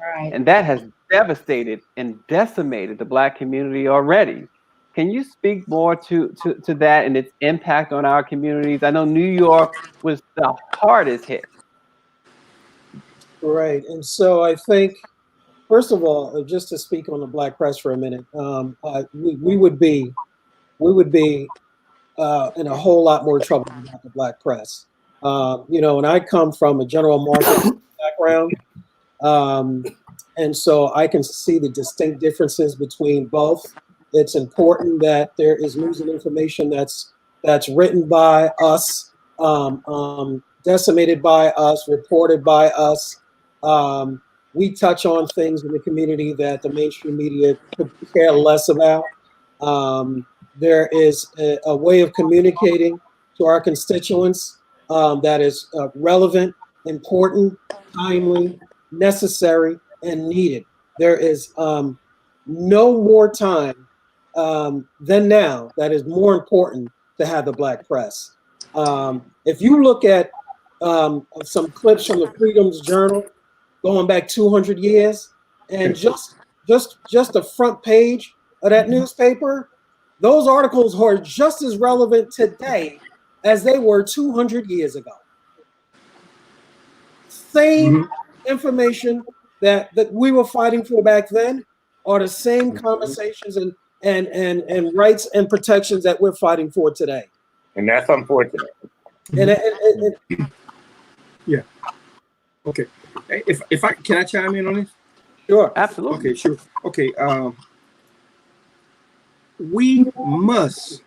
Right. And that has devastated and decimated the Black community already. Can you speak more to that and its impact on our communities? I know New York was the hardest hit. Right. And so I think, first of all, just to speak on the Black press for a minute, we would be in a whole lot more trouble without the Black press. And I come from a general market background, and so I can see the distinct differences between both. It's important that there is news and information that's written by us, decimated by us, reported by us. We touch on things in the community that the mainstream media could care less about. There is a way of communicating to our constituents that is relevant, important, timely, necessary, and needed. There is no more time than now that is more important to have the Black press. If you look at some clips from the Freedom's Journal going back 200 years, and just the front page of that newspaper, those articles are just as relevant today as they were 200 years ago. Same information that we were fighting for back then are the same conversations and rights and protections that we're fighting for today. And that's unfortunate. Yeah. Okay. If I can I chime in on this? Sure. Absolutely. Okay, sure. Okay. We must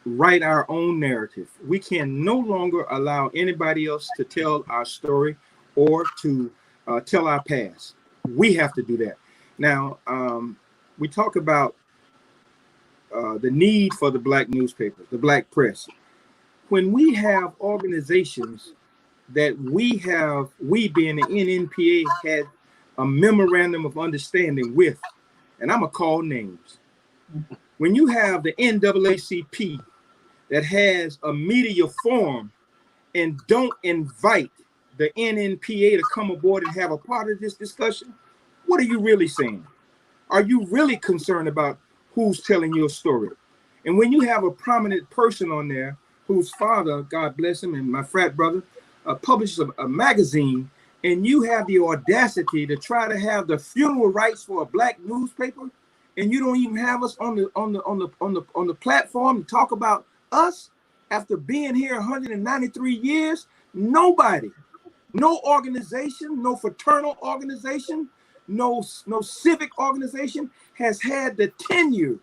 write our own narrative. We can no longer allow anybody else to tell our story or to tell our past. We have to do that. Now, we talk about the need for the Black newspapers, the Black press. When we have organizations that we being the NNPA had a memorandum of understanding with, and I'm gonna call names. When you have the NAACP that has a media forum and don't invite the NNPA to come aboard and have a part of this discussion, what are you really saying? Are you really concerned about who's telling your story? And when you have a prominent person on there whose father, God bless him, and my frat brother, publishes a magazine, and you have the audacity to try to have the funeral rights for a Black newspaper, and you don't even have us on the platform to talk about us after being here 193 years. Nobody, no organization, no fraternal organization, no civic organization has had the tenure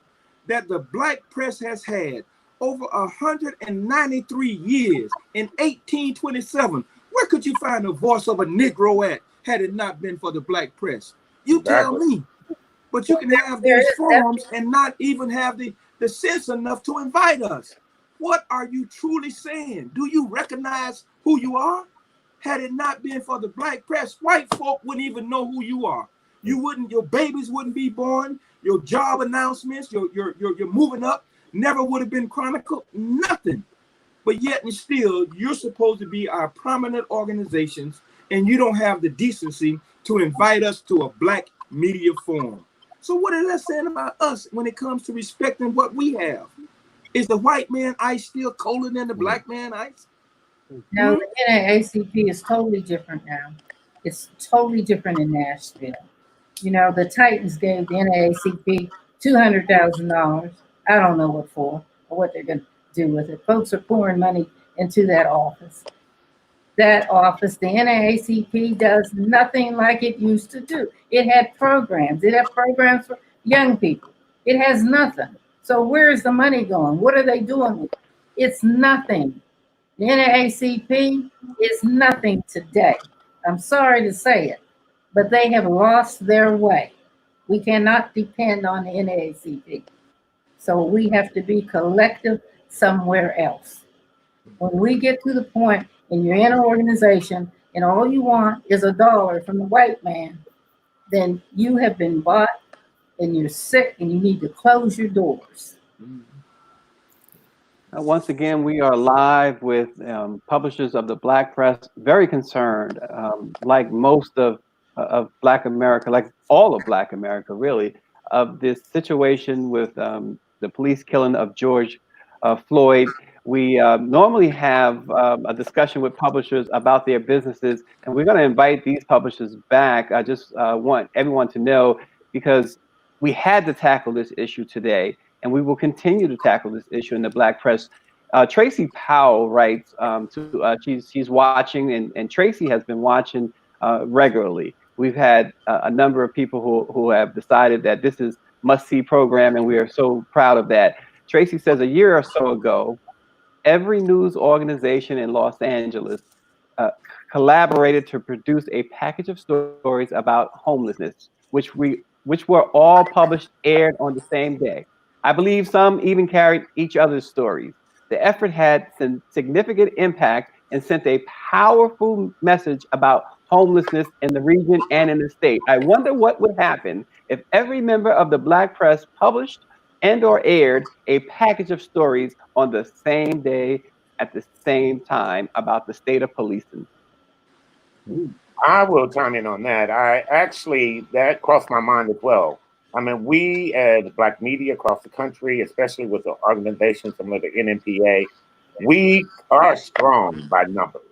that the black press has had over 193 years in 1827. Where could you find the voice of a Negro at had it not been for the black press? You tell me. But you can have these forums and not even have the sense enough to invite us. What are you truly saying? Do you recognize who you are? Had it not been for the black press, white folk wouldn't even know who you are. You wouldn't, your babies wouldn't be born, your job announcements, your moving up never would have been chronicled, nothing. But yet and still, you're supposed to be our prominent organizations, and you don't have the decency to invite us to a black media forum. So what is that saying about us when it comes to respecting what we have? Is the white man ice still colder than the black man ice? No, the NAACP is totally different now. It's totally different in Nashville. You know, the Titans gave the NAACP $200,000. I don't know what for or what they're going to do with it. Folks are pouring money into that office. That office, the NAACP, does nothing like it used to do. It had programs. It had programs for young people. It has nothing. So where's the money going? What are they doing with it? It's nothing. The NAACP is nothing today. I'm sorry to say it, but they have lost their way. We cannot depend on the NAACP. So we have to be collective somewhere else. When we get to the point and you're in an organization and all you want is $1 from the white man, then you have been bought and you're sick and you need to close your doors. Once again, we are live with publishers of the Black press, very concerned, like most of Black America, like all of Black America, really, of this situation with the police killing of George Floyd. We normally have a discussion with publishers about their businesses, and we're going to invite these publishers back. I just want everyone to know, because we had to tackle this issue today, and we will continue to tackle this issue in the Black press. Tracy Powell writes she's watching, and Tracy has been watching regularly. We've had a number of people who have decided that this is must-see program, and we are so proud of that. Tracy says a year or so ago, every news organization in Los Angeles collaborated to produce a package of stories about homelessness, which were all published, aired on the same day. I believe some even carried each other's stories. The effort had significant impact and sent a powerful message about homelessness in the region and in the state. I wonder what would happen if every member of the Black press published and/or aired a package of stories on the same day at the same time about the state of policing. I will chime in on that. That crossed my mind as well. I mean, we as Black media across the country, especially with the organizations similar to NMPA, we are strong by numbers.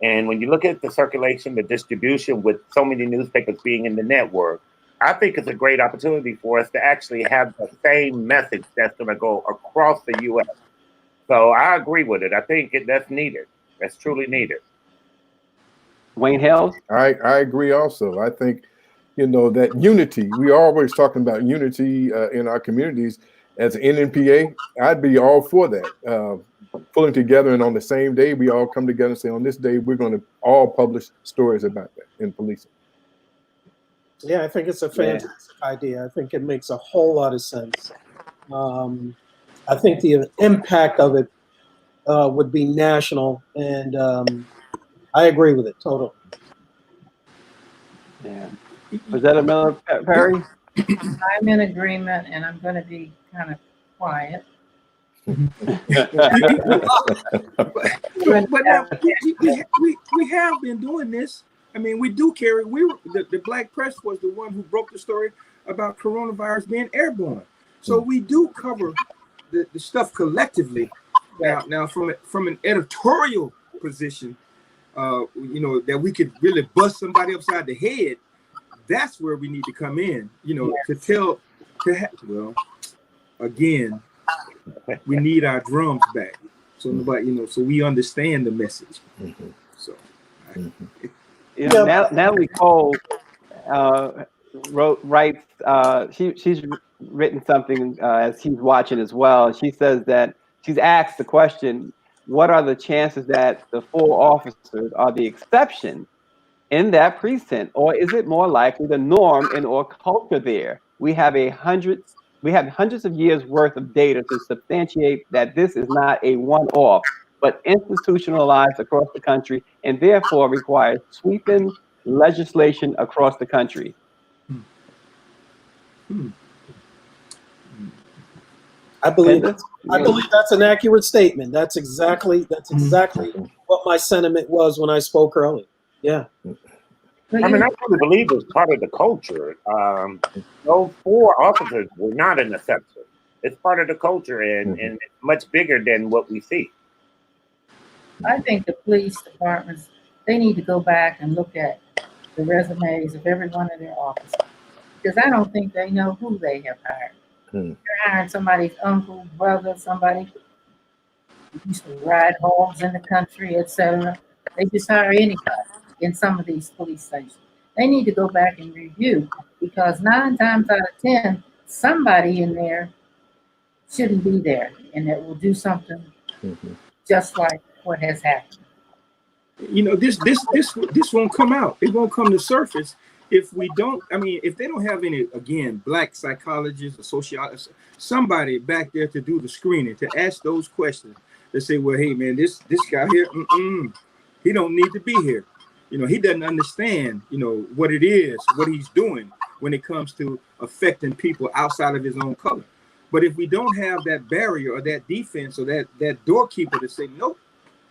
And when you look at the circulation, the distribution with so many newspapers being in the network, I think it's a great opportunity for us to actually have the same message that's going to go across the U.S. So I agree with it. I think that's needed. That's truly needed. Wane Hales? I agree also. I think, that unity, we are always talking about unity in our communities. As an NNPA, I'd be all for that. Pulling together, and on the same day, we all come together and say, on this day, we're going to all publish stories about that in policing. Yeah, I think it's a fantastic idea. I think it makes a whole lot of sense. I think the impact of it would be national, and I agree with it totally. Yeah. Rosetta Perry? I'm in agreement, and I'm going to be kind of quiet. But now, we have been doing this. I mean, we do carry. The Black press was the one who broke the story about coronavirus being airborne. So we do cover the stuff collectively. Now from an editorial position, that we could really bust somebody upside the head. That's where we need to come in. Again, we need our drums back. So nobody, so we understand the message. So. Natalie Cole writes, she's written something as he's watching as well. She says that she's asked the question, what are the chances that the 4 officers are the exception in that precinct, or is it more likely the norm in our culture there? We have hundreds of years worth of data to substantiate that this is not a one-off, but institutionalized across the country, and therefore requires sweeping legislation across the country. I believe that's an accurate statement. That's exactly what my sentiment was when I spoke earlier. Yeah. I mean, I truly believe it's part of the culture. Those 4 officers were not an exception. It's part of the culture, and it's much bigger than what we see. I think the police departments, they need to go back and look at the resumes of every one of their officers, because I don't think they know who they have hired. They're hiring somebody's uncle, brother, somebody who used to ride hogs in the country, etc. They just hire anybody in some of these police stations. They need to go back and review, because 9 times out of 10, somebody in there shouldn't be there, and that will do something just like what has happened. You know, this won't come out. It won't come to surface if we don't. I mean, if they don't have any, again, black psychologists or sociologists, somebody back there to do the screening, to ask those questions, to say, well, hey man, this guy here, he don't need to be here. You know, he doesn't understand, you know, what it is, what he's doing when it comes to affecting people outside of his own color. But if we don't have that barrier or that defense or that doorkeeper to say, nope,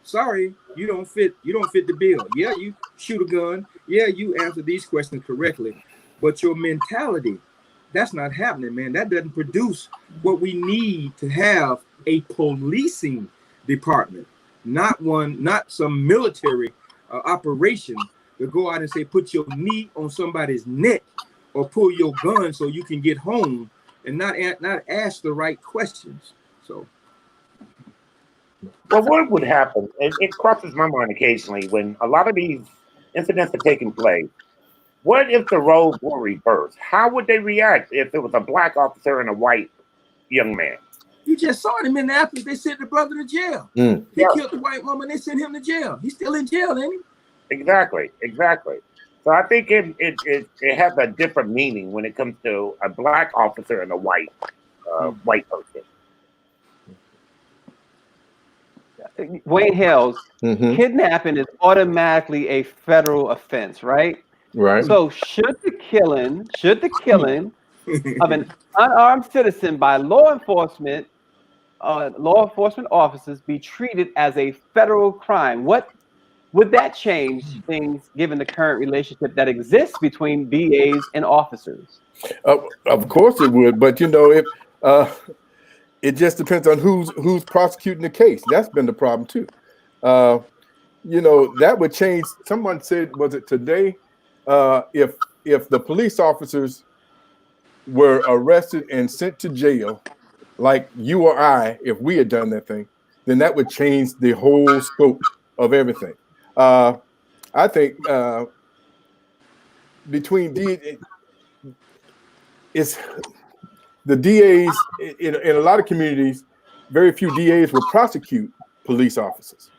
sorry, you don't fit the bill. Yeah, you shoot a gun. Yeah, you answer these questions correctly. But your mentality, that's not happening, man. That doesn't produce what we need to have a policing department, not some military operation to go out and say, put your knee on somebody's neck or pull your gun so you can get home, and not ask the right questions. So. Well, what would happen, it crosses my mind occasionally when a lot of these incidents are taking place. What if the roles were reversed? How would they react if it was a black officer and a white young man? You just saw it in Minneapolis. They sent the brother to jail. He killed the white woman. They sent him to jail. He's still in jail, ain't he? Exactly. So I think it has a different meaning when it comes to a black officer and a white person. Wayne Hales, kidnapping is automatically a federal offense, right? Right. So should the killing of an unarmed citizen by law enforcement officers be treated as a federal crime? What would that change things given the current relationship that exists between DAs and officers? Of course it would, but you know, if it just depends on who's prosecuting the case. That's been the problem too. You know, that would change. Someone said, was it today? If the police officers were arrested and sent to jail, like you or I, if we had done that thing, then that would change the whole scope of everything. I think between it's the DAs in a lot of communities, very few DAs will prosecute police officers.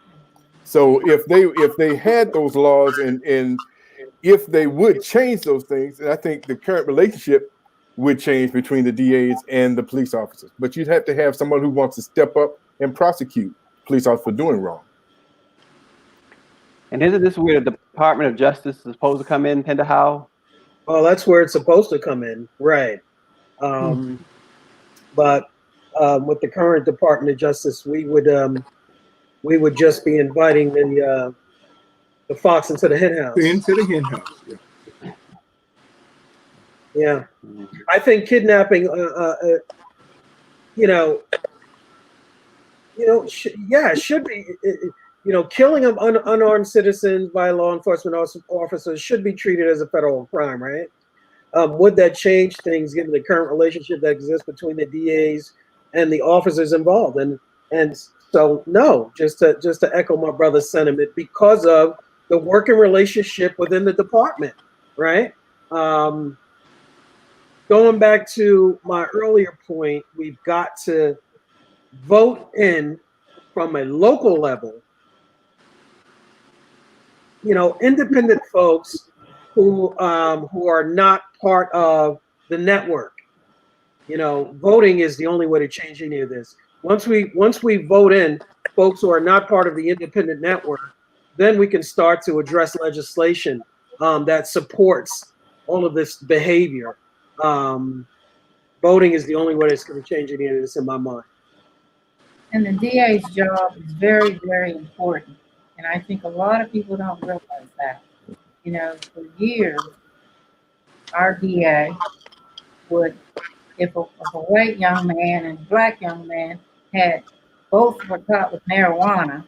So if they had those laws and if they would change those things, and I think the current relationship would change between the DAs and the police officers. But you'd have to have someone who wants to step up and prosecute police officers for doing wrong. And isn't this where the Department of Justice is supposed to come in, Penda Howell? Well, that's where it's supposed to come in, right? But with the current Department of Justice, we would just be inviting the fox into the hen house. Into the hen house. Yeah. Yeah, I think kidnapping, it should be, killing of unarmed citizens by law enforcement officers should be treated as a federal crime, right? Would that change things given the current relationship that exists between the DAs and the officers involved? And so no, just to echo my brother's sentiment, because of the working relationship within the department, right? going back to my earlier point, we've got to vote in from a local level, independent folks who are not part of the network. Voting is the only way to change any of this. Once we vote in folks who are not part of the independent network, then we can start to address legislation that supports all of this behavior. Voting is the only way that's going to change any of this in my mind. And the DA's job is very, very important. And I think a lot of people don't realize that. For years, our DA would, if a white young man and a black young man both were caught with marijuana,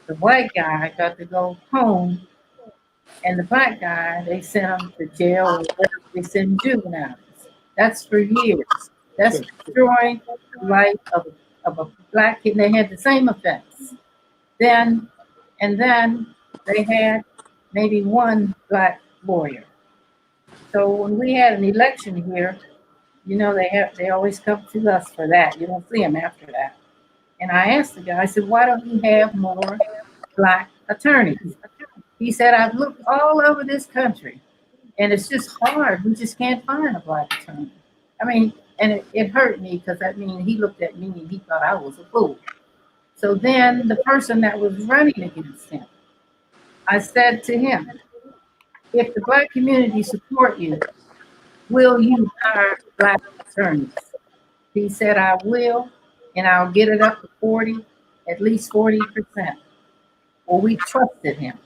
the white guy got to go home, and the black guy, they sent him to jail, or they sent juveniles. That's for years. That's destroying the life of a black kid. They had the same offense. Then they had maybe one black lawyer. So when we had an election here, they always come to us for that. You don't see them after that. And I asked the guy, I said, why don't you have more black attorneys? He said, I've looked all over this country, and it's just hard. We just can't find a black attorney. I mean, and it hurt me because he looked at me and he thought I was a fool. So then the person that was running against him, I said to him, if the black community support you, will you hire black attorneys? He said, I will, and I'll get it up to 40, at least 40%. Well, we trusted him.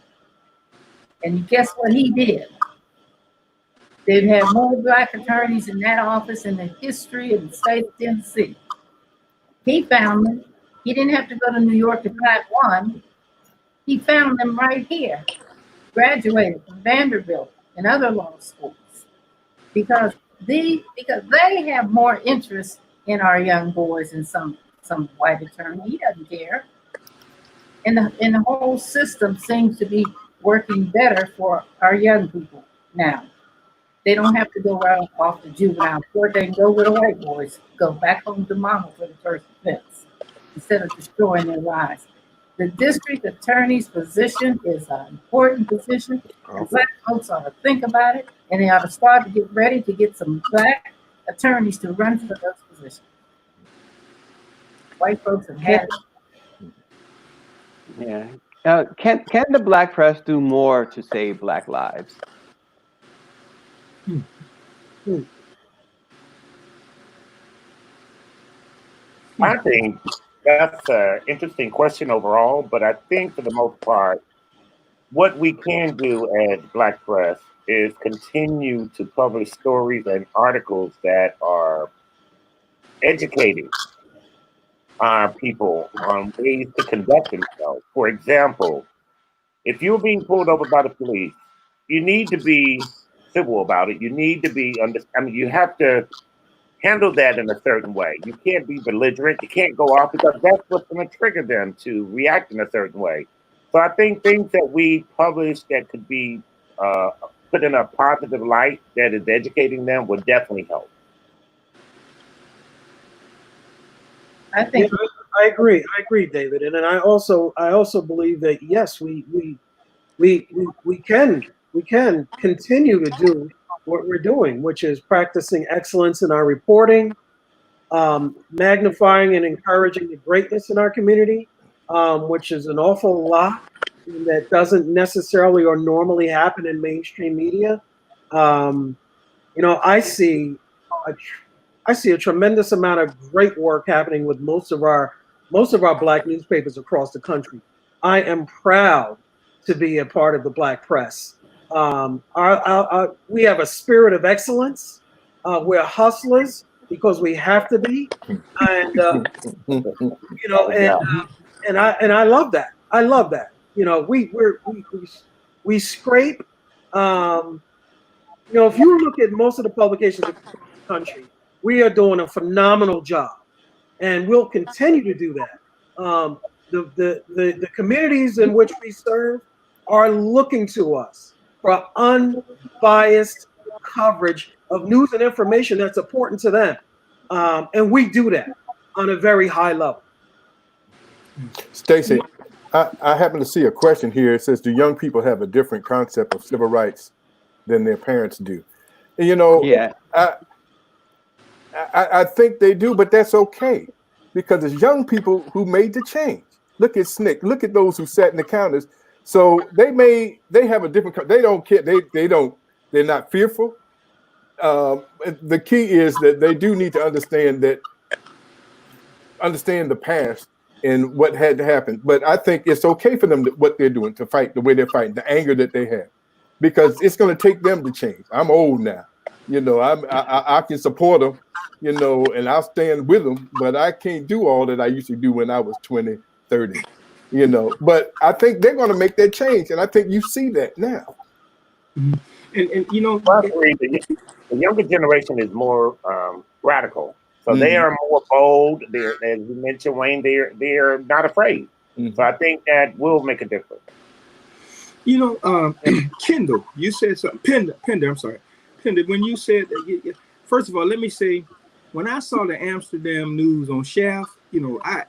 And guess what he did? They've had more black attorneys in that office in the history of the state of Tennessee. He found them. He didn't have to go to New York to find one. He found them right here. Graduated from Vanderbilt and other law schools. Because they have more interest in our young boys than some white attorney. He doesn't care. And the whole system seems to be working better for our young people now. They don't have to go right off to juvenile court. They can go with the white boys, go back home to mama for the first offense instead of destroying their lives. The district attorney's position is an important position. And black folks ought to think about it, and they ought to start to get ready to get some black attorneys to run for those positions. White folks have had it. Yeah. Can the black press do more to save black lives? I think that's an interesting question overall, but I think for the most part, what we can do as black press is continue to publish stories and articles that are educating our people on ways to conduct themselves. For example, if you're being pulled over by the police, you need to be civil about it. You need to be you have to handle that in a certain way. You can't be belligerent. You can't go off, because that's what's going to trigger them to react in a certain way. So I think things that we publish that could be put in a positive light that is educating them would definitely help. I think I agree, David, and then I also believe that yes, we can continue to do what we're doing, which is practicing excellence in our reporting, magnifying and encouraging the greatness in our community, which is an awful lot that doesn't necessarily or normally happen in mainstream media. I see a tremendous amount of great work happening with most of our black newspapers across the country. I am proud to be a part of the black press. We have a spirit of excellence. We're hustlers because we have to be, and and I love that. I love that. We scrape. If you look at most of the publications across the country, we are doing a phenomenal job, and we'll continue to do that. The communities in which we serve are looking to us for unbiased coverage of news and information that's important to them. And we do that on a very high level. Stacy, I happen to see a question here. It says, do young people have a different concept of civil rights than their parents do? And, you know, Yeah. I think they do, but that's okay, because it's young people who made the change. Look at SNCC. Look at those who sat in the counters. So they have a different. They don't care. They're not fearful. The key is that they do need to understand the past and what had to happen. But I think it's okay for them what they're doing, to fight the way they're fighting, the anger that they have, because it's going to take them to change. I'm old now, you know. I can support them, you know, and I'll stand with them, but I can't do all that I used to do when I was 20, 30, you know. But I think they're going to make that change, and I think you see that now. And you know, the younger generation is more radical. So they are more bold. They're, as you mentioned, Wayne, they're not afraid. So I think that will make a difference. You know, Kendall, you said something. Penda, I'm sorry. Penda, when you said that, first of all, let me say, when I saw the Amsterdam news on Shaft, you know, my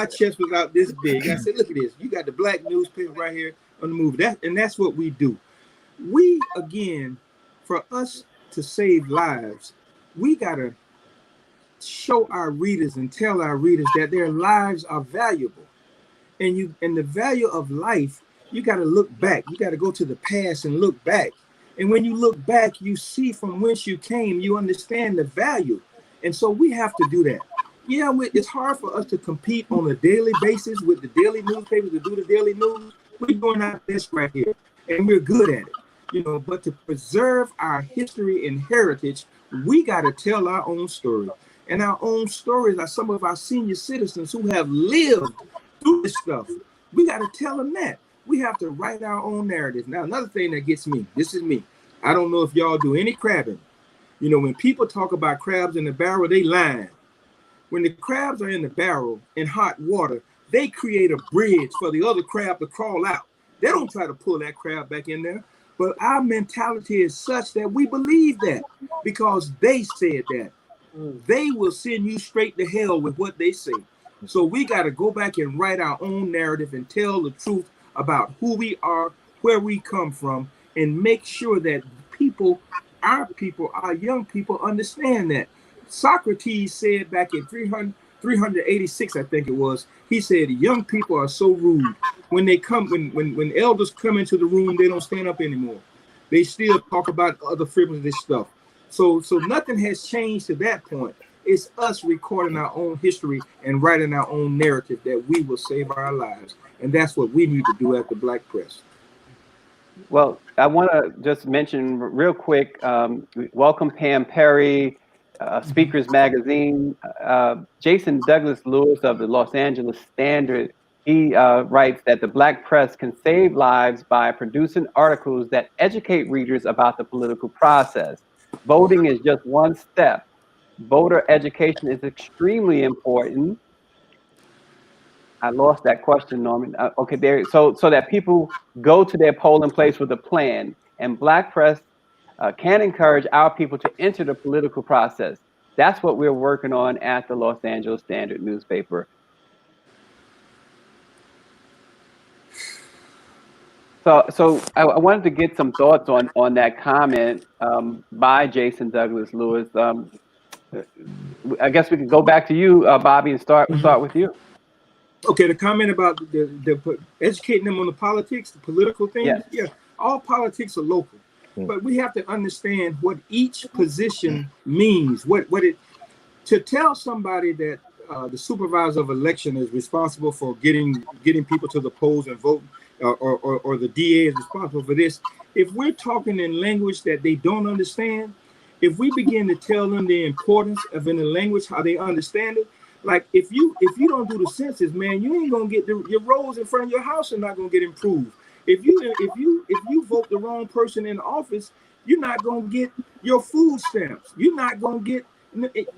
chest was out this big. I said, look at this. You got the black newspaper right here on the move. That's what we do. We, again, for us to save lives, we got to show our readers and tell our readers that their lives are valuable. And the value of life, you got to look back. You got to go to the past and look back. And when you look back, you see from whence you came, you understand the value. And so we have to do that. Yeah, it's hard for us to compete on a daily basis with the daily newspapers to do the daily news. We're doing our best right here, and we're good at it. You know, but to preserve our history and heritage, we got to tell our own story. And our own stories are some of our senior citizens who have lived through this stuff. We got to tell them that. We have to write our own narrative. Now, another thing that gets me, this is me. I don't know if y'all do any crabbing. You know, when people talk about crabs in the barrel, they lying. When the crabs are in the barrel in hot water, they create a bridge for the other crab to crawl out. They don't try to pull that crab back in there. But our mentality is such that we believe that because they said that. They will send you straight to hell with what they say. So we got to go back and write our own narrative and tell the truth about who we are, where we come from, and make sure that our young people understand that. Socrates said back in 386, I think it was, he said, young people are so rude. When they come, when elders come into the room, they don't stand up anymore. They still talk about other frivolous stuff. So nothing has changed to that point. It's us recording our own history and writing our own narrative that we will save our lives. And that's what we need to do at the Black Press. Well, I want to just mention real quick, welcome Pam Perry, Speakers Magazine, Jason Douglas Lewis of the Los Angeles Standard. He writes that the Black press can save lives by producing articles that educate readers about the political process. Voting is just one step. Voter education is extremely important. I lost that question, Norman. Okay, there. So that people go to their polling place with a plan, and Black press can encourage our people to enter the political process. That's what we're working on at the Los Angeles Standard newspaper. So I wanted to get some thoughts on that comment by Jason Douglas Lewis. I guess we can go back to you, Bobby, and start with you. Okay, the comment about the educating them on the politics, the political things. Yes. Yeah, all politics are local, but we have to understand what each position means. What it to tell somebody that the supervisor of election is responsible for getting people to the polls and vote, or the DA is responsible for this. If we're talking in language that they don't understand, if we begin to tell them the importance of in the language how they understand it. Like if you don't do the census, man, you ain't gonna get your roads in front of your house are not gonna get improved. If you vote the wrong person in office, you're not gonna get your food stamps. You're not gonna get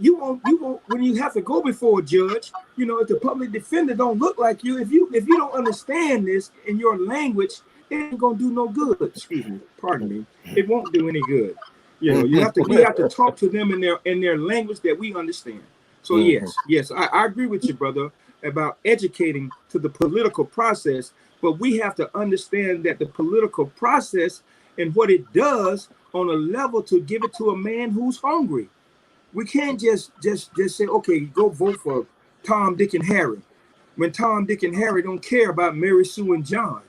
you won't when you have to go before a judge. You know, if the public defender don't look like you, if you don't understand this in your language, it ain't gonna do no good. Excuse me, pardon me. It won't do any good. You know, we have to talk to them in their language that we understand. So yes, I agree with you, brother, about educating to the political process, but we have to understand that the political process and what it does on a level to give it to a man who's hungry. We can't just say, okay, go vote for Tom, Dick, and Harry, when Tom, Dick, and Harry don't care about Mary Sue and John,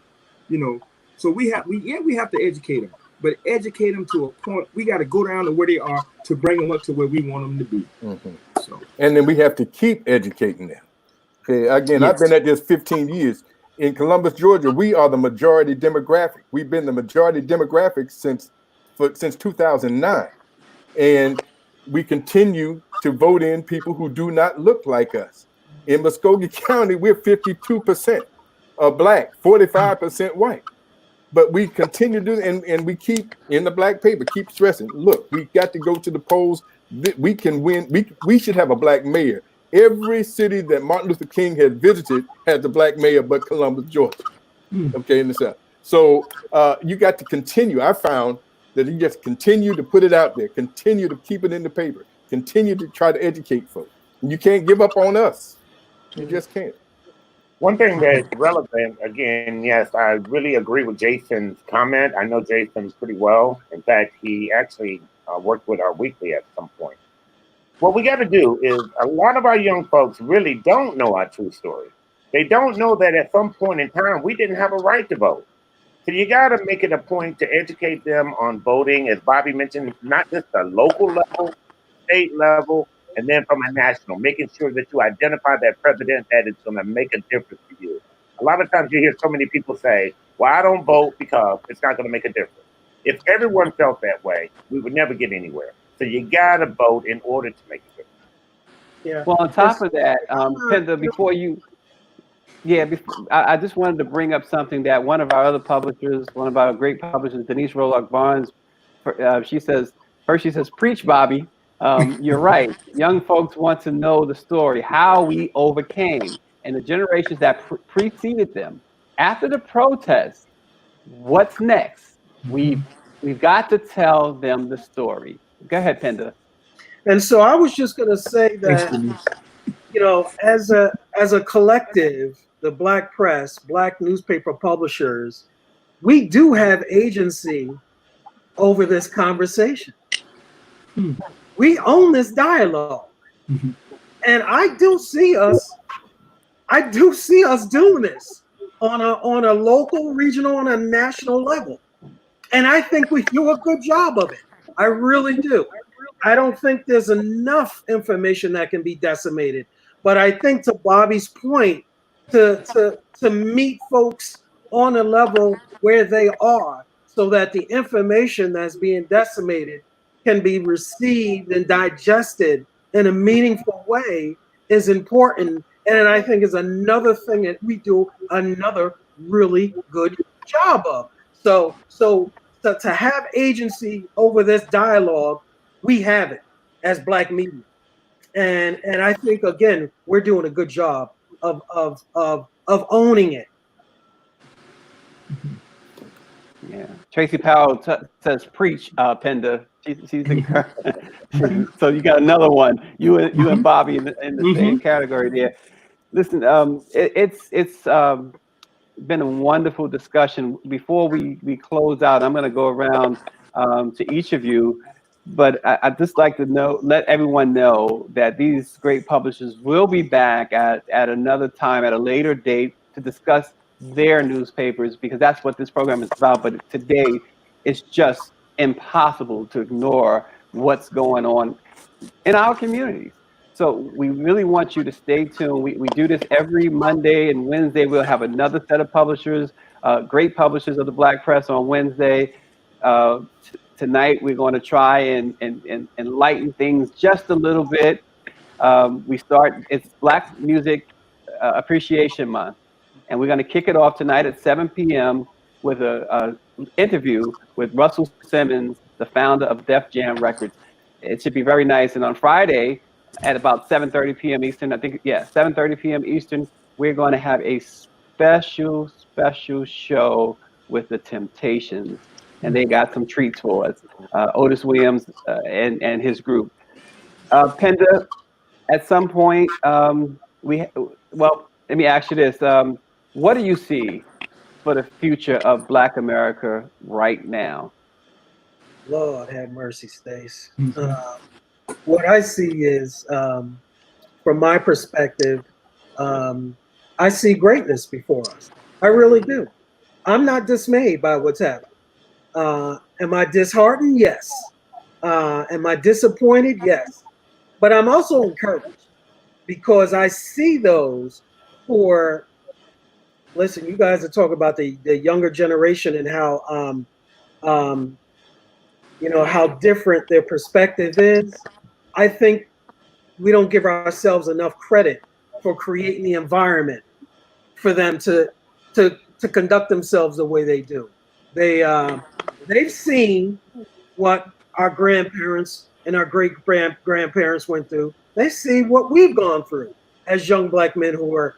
you know. So we have to educate them, but educate them to a point. We got to go down to where they are to bring them up to where we want them to be. So, and then we have to keep educating them. Okay, again, I've been at this 15 years. In Columbus, Georgia, we are the majority demographic. We've been the majority demographic since 2009. And we continue to vote in people who do not look like us. In Muskogee County, we're 52% Black, 45% white. But we continue to, and we keep in the Black paper, keep stressing, look, we got to go to the polls. We can win. We should have a Black mayor. Every city that Martin Luther King has visited has a Black mayor, but Columbus, Georgia. Okay, in the South. So you got to continue. I found that you just continue to put it out there, continue to keep it in the paper, continue to try to educate folks. And you can't give up on us. You just can't. One thing that's relevant, again, yes, I really agree with Jason's comment. I know Jason pretty well. In fact, he actually worked with our weekly at some point. What we got to do is, a lot of our young folks really don't know our true story. They don't know that at some point in time, we didn't have a right to vote. So you got to make it a point to educate them on voting, as Bobby mentioned, not just the local level, state level, and then from a national, making sure that you identify that president that is going to make a difference for you. A lot of times you hear so many people say, well, I don't vote because it's not going to make a difference. If everyone felt that way, we would never get anywhere. So you got to vote in order to make a difference. Yeah. Well, on top of that, Penda, before you, I just wanted to bring up something that one of our other publishers, one of our great publishers, Denise Rolock Barnes, she says, preach, Bobby. You're right. Young folks want to know the story, how we overcame, and the generations that preceded them. After the protest, what's next? We've got to tell them the story. Go ahead, Penda. And so I was just going to say that, you know, as a collective, the Black press, Black newspaper publishers, we do have agency over this conversation. We own this dialogue. And I do see us doing this on a local, regional, and a national level. And I think we do a good job of it. I really do. I don't think there's enough information that can be decimated. But I think, to Bobby's point, to meet folks on a level where they are, so that the information that's being decimated can be received and digested in a meaningful way, is important. And I think is another thing that we do another really good job of. So to have agency over this dialogue, we have it as Black media. And I think, again, we're doing a good job of owning it. Yeah, Tracy Powell says, "Preach, Penda." She's encouraged. So you got another one. You and Bobby in the same category there. Listen, it's been a wonderful discussion. Before we close out, I'm going to go around to each of you, but I'd just like to let everyone know that these great publishers will be back at another time, at a later date, to discuss their newspapers, because that's what this program is about. But today, it's just impossible to ignore what's going on in our communities. So we really want you to stay tuned. We do this every Monday and Wednesday. We'll have another set of publishers, great publishers of the Black press on Wednesday. Tonight, we're going to try and lighten things just a little bit. It's Black Music Appreciation Month, and we're going to kick it off tonight at 7 p.m. with an interview with Russell Simmons, the founder of Def Jam Records. It should be very nice. And on Friday, at about 7:30 p.m. Eastern, 7:30 p.m. Eastern, we're going to have a special show with the Temptations, and they got some treats for us. Otis Williams and his group. Penda, at some point, well, let me ask you this. What do you see for the future of Black America right now? Lord have mercy, Stace. What I see is, from my perspective, I see greatness before us. I really do. I'm not dismayed by what's happening. Am I disheartened? Yes. Am I disappointed? Yes. But I'm also encouraged because I see those who are, listen, you guys are talking about the younger generation and how, how different their perspective is. I think we don't give ourselves enough credit for creating the environment for them to conduct themselves the way they do. They've seen what our grandparents and our great grandparents went through. They see what we've gone through as young Black men who are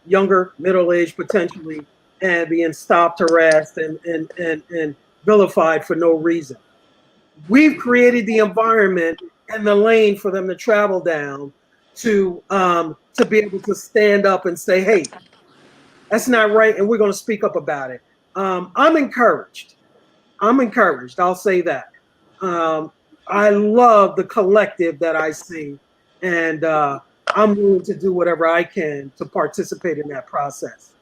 younger, middle-aged potentially, and being stopped, harassed, and vilified for no reason. We've created the environment and the lane for them to travel down to be able to stand up and say, hey, that's not right, and we're going to speak up about it. I'm encouraged. I'll say that. I love the collective that I see, and I'm willing to do whatever I can to participate in that process.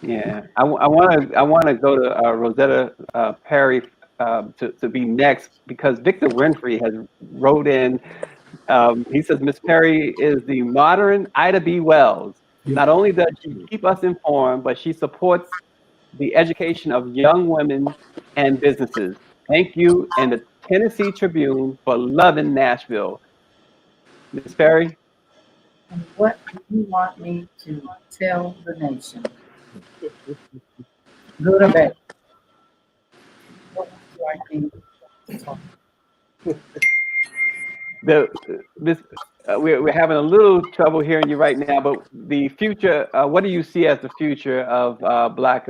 Yeah, I want to go to Rosetta Perry to be next, because Victor Winfrey has wrote in. He says Miss Perry is the modern Ida B. Wells. Not only does she keep us informed, but she supports the education of young women and businesses. Thank you and the Tennessee Tribune for loving Nashville. Miss Perry? And what do you want me to tell the nation? Good or bad? What would you like me to talk about? We're having a little trouble hearing you right now, but the future, what do you see as the future of Black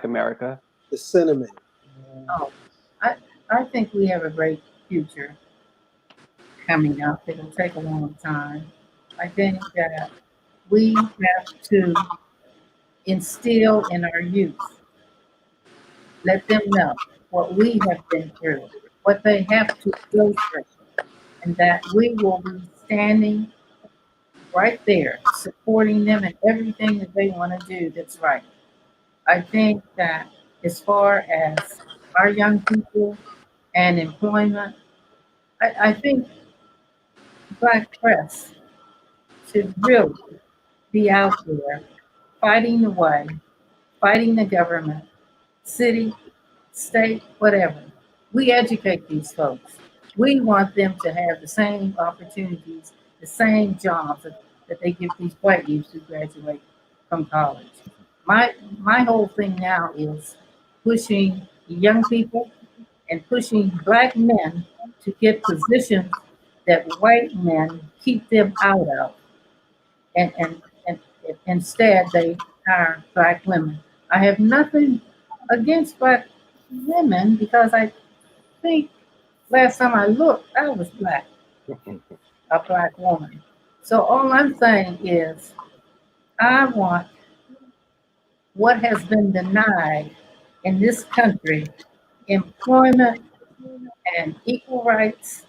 America? The sentiment. Oh, I think we have a great future coming up. It'll take a long time. I think that we have to instill in our youth, let them know what we have been through, what they have to go through, and that we will be standing right there, supporting them in everything that they want to do that's right. I think that as far as our young people and employment, I think Black press should really be out there fighting the way, fighting the government, city, state, whatever. We educate these folks. We want them to have the same opportunities, the same jobs that they give these white youths who graduate from college. My whole thing now is pushing young people and pushing Black men to get positions that white men keep them out of, and instead they hire Black women. I have nothing against Black women because I think last time I looked, I was Black, a Black woman. So all I'm saying is I want what has been denied in this country, employment and equal rights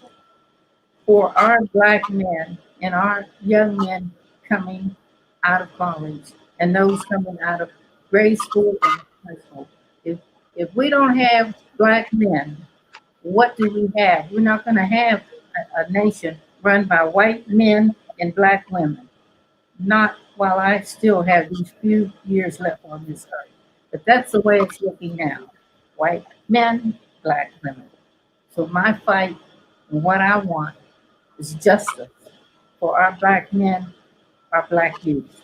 for our Black men and our young men coming out of college and those coming out of grade school and high school. If we don't have Black men, what do we have? We're not going to have a nation run by white men and Black women. Not while I still have these few years left on this earth. But that's the way it's looking now. White men, Black women. So my fight and what I want is justice for our Black men, our Black youth.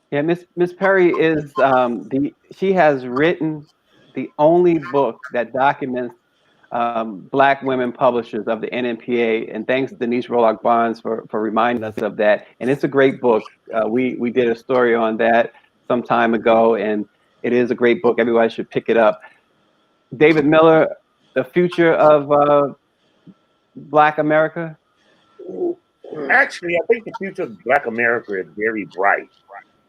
Yeah, Miss Perry is she has written the only book that documents Black women publishers of the NMPA, and thanks Denise Rolock Barnes for reminding us of that. And it's a great book. We did a story on that some time ago, and It is a great book. Everybody should pick it up. David Miller, The Future of Black America. Actually, I think the future of Black America is very bright.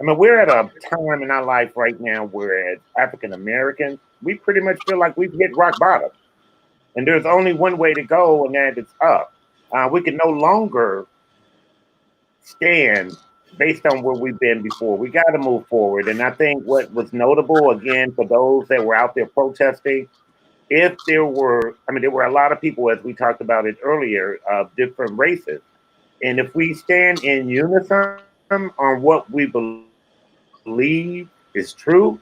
I mean, we're at a time in our life right now where, as African Americans, we pretty much feel like we've hit rock bottom. And there's only one way to go, and that is up. We can no longer stand based on where we've been before. We got to move forward. And I think what was notable, again, for those that were out there protesting, there were a lot of people, as we talked about it earlier, of different races. And if we stand in unison on what we believe is true,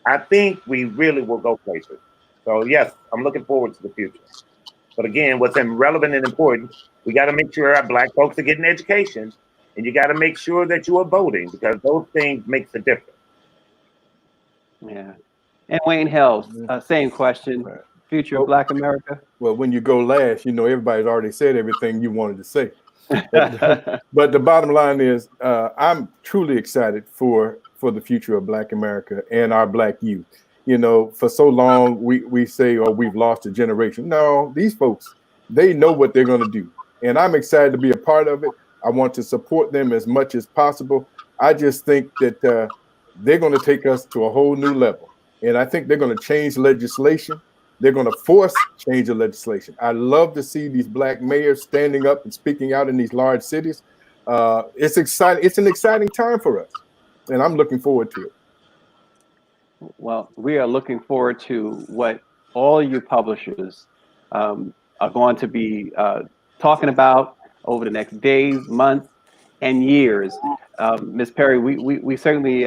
I think we really will go places. So yes, I'm looking forward to the future. But again, what's relevant and important, we got to make sure our Black folks are getting education, and you got to make sure that you are voting, because those things makes a difference. Yeah. And Wayne Hales, same question. Right. Future of Black America. Well, when you go last, everybody's already said everything you wanted to say. But the bottom line is, I'm truly excited for the future of Black America and our Black youth. For so long we say, oh, we've lost a generation. No, these folks, they know what they're going to do. And I'm excited to be a part of it. I want to support them as much as possible. I just think that they're going to take us to a whole new level. And I think they're going to change legislation. They're going to force change of legislation. I love to see these Black mayors standing up and speaking out in these large cities. It's exciting. It's an exciting time for us. And I'm looking forward to it. Well, we are looking forward to what all you publishers are going to be talking about over the next days, months, and years. Ms. Perry, we certainly,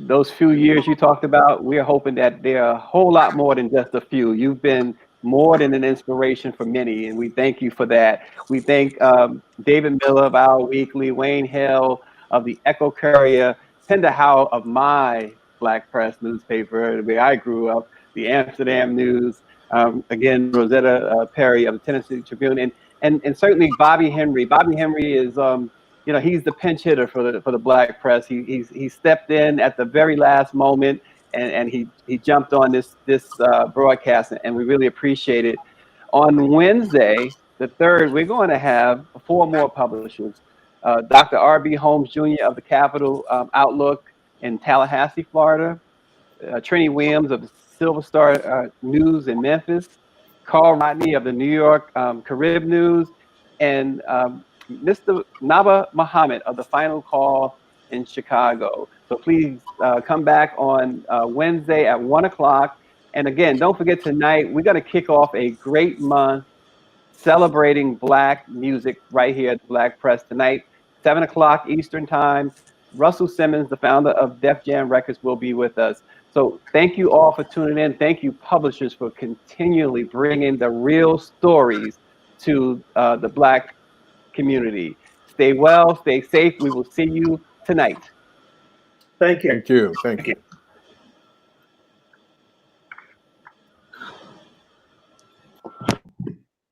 those few years you talked about, we are hoping that there are a whole lot more than just a few. You've been more than an inspiration for many, and we thank you for that. We thank David Miller of Our Weekly, Wayne Hale of the Eco Courier, Penda Howell of my Black Press newspaper, where I grew up, the Amsterdam News, again, Rosetta Perry of the Tennessee Tribune, and certainly Bobby Henry. Bobby Henry is, he's the pinch hitter for the Black Press. He stepped in at the very last moment, and he jumped on this broadcast, and we really appreciate it. On Wednesday, the 3rd, we're going to have 4 more publishers. Dr. R.B. Holmes Jr. of the Capital Outlook in Tallahassee, Florida, Trini Williams of the Silver Star News in Memphis, Carl Rodney of the New York Carib News, and Mr. Naba Muhammad of the Final Call in Chicago. So please come back on Wednesday at 1 o'clock. And again, don't forget tonight, we're going to kick off a great month celebrating Black music right here at the Black Press tonight, 7 o'clock Eastern Time. Russell Simmons, the founder of Def Jam Records, will be with us. So thank you all for tuning in. Thank you, publishers, for continually bringing the real stories to the Black community. Stay well, stay safe. We will see you tonight. Thank you. Thank you. Thank you.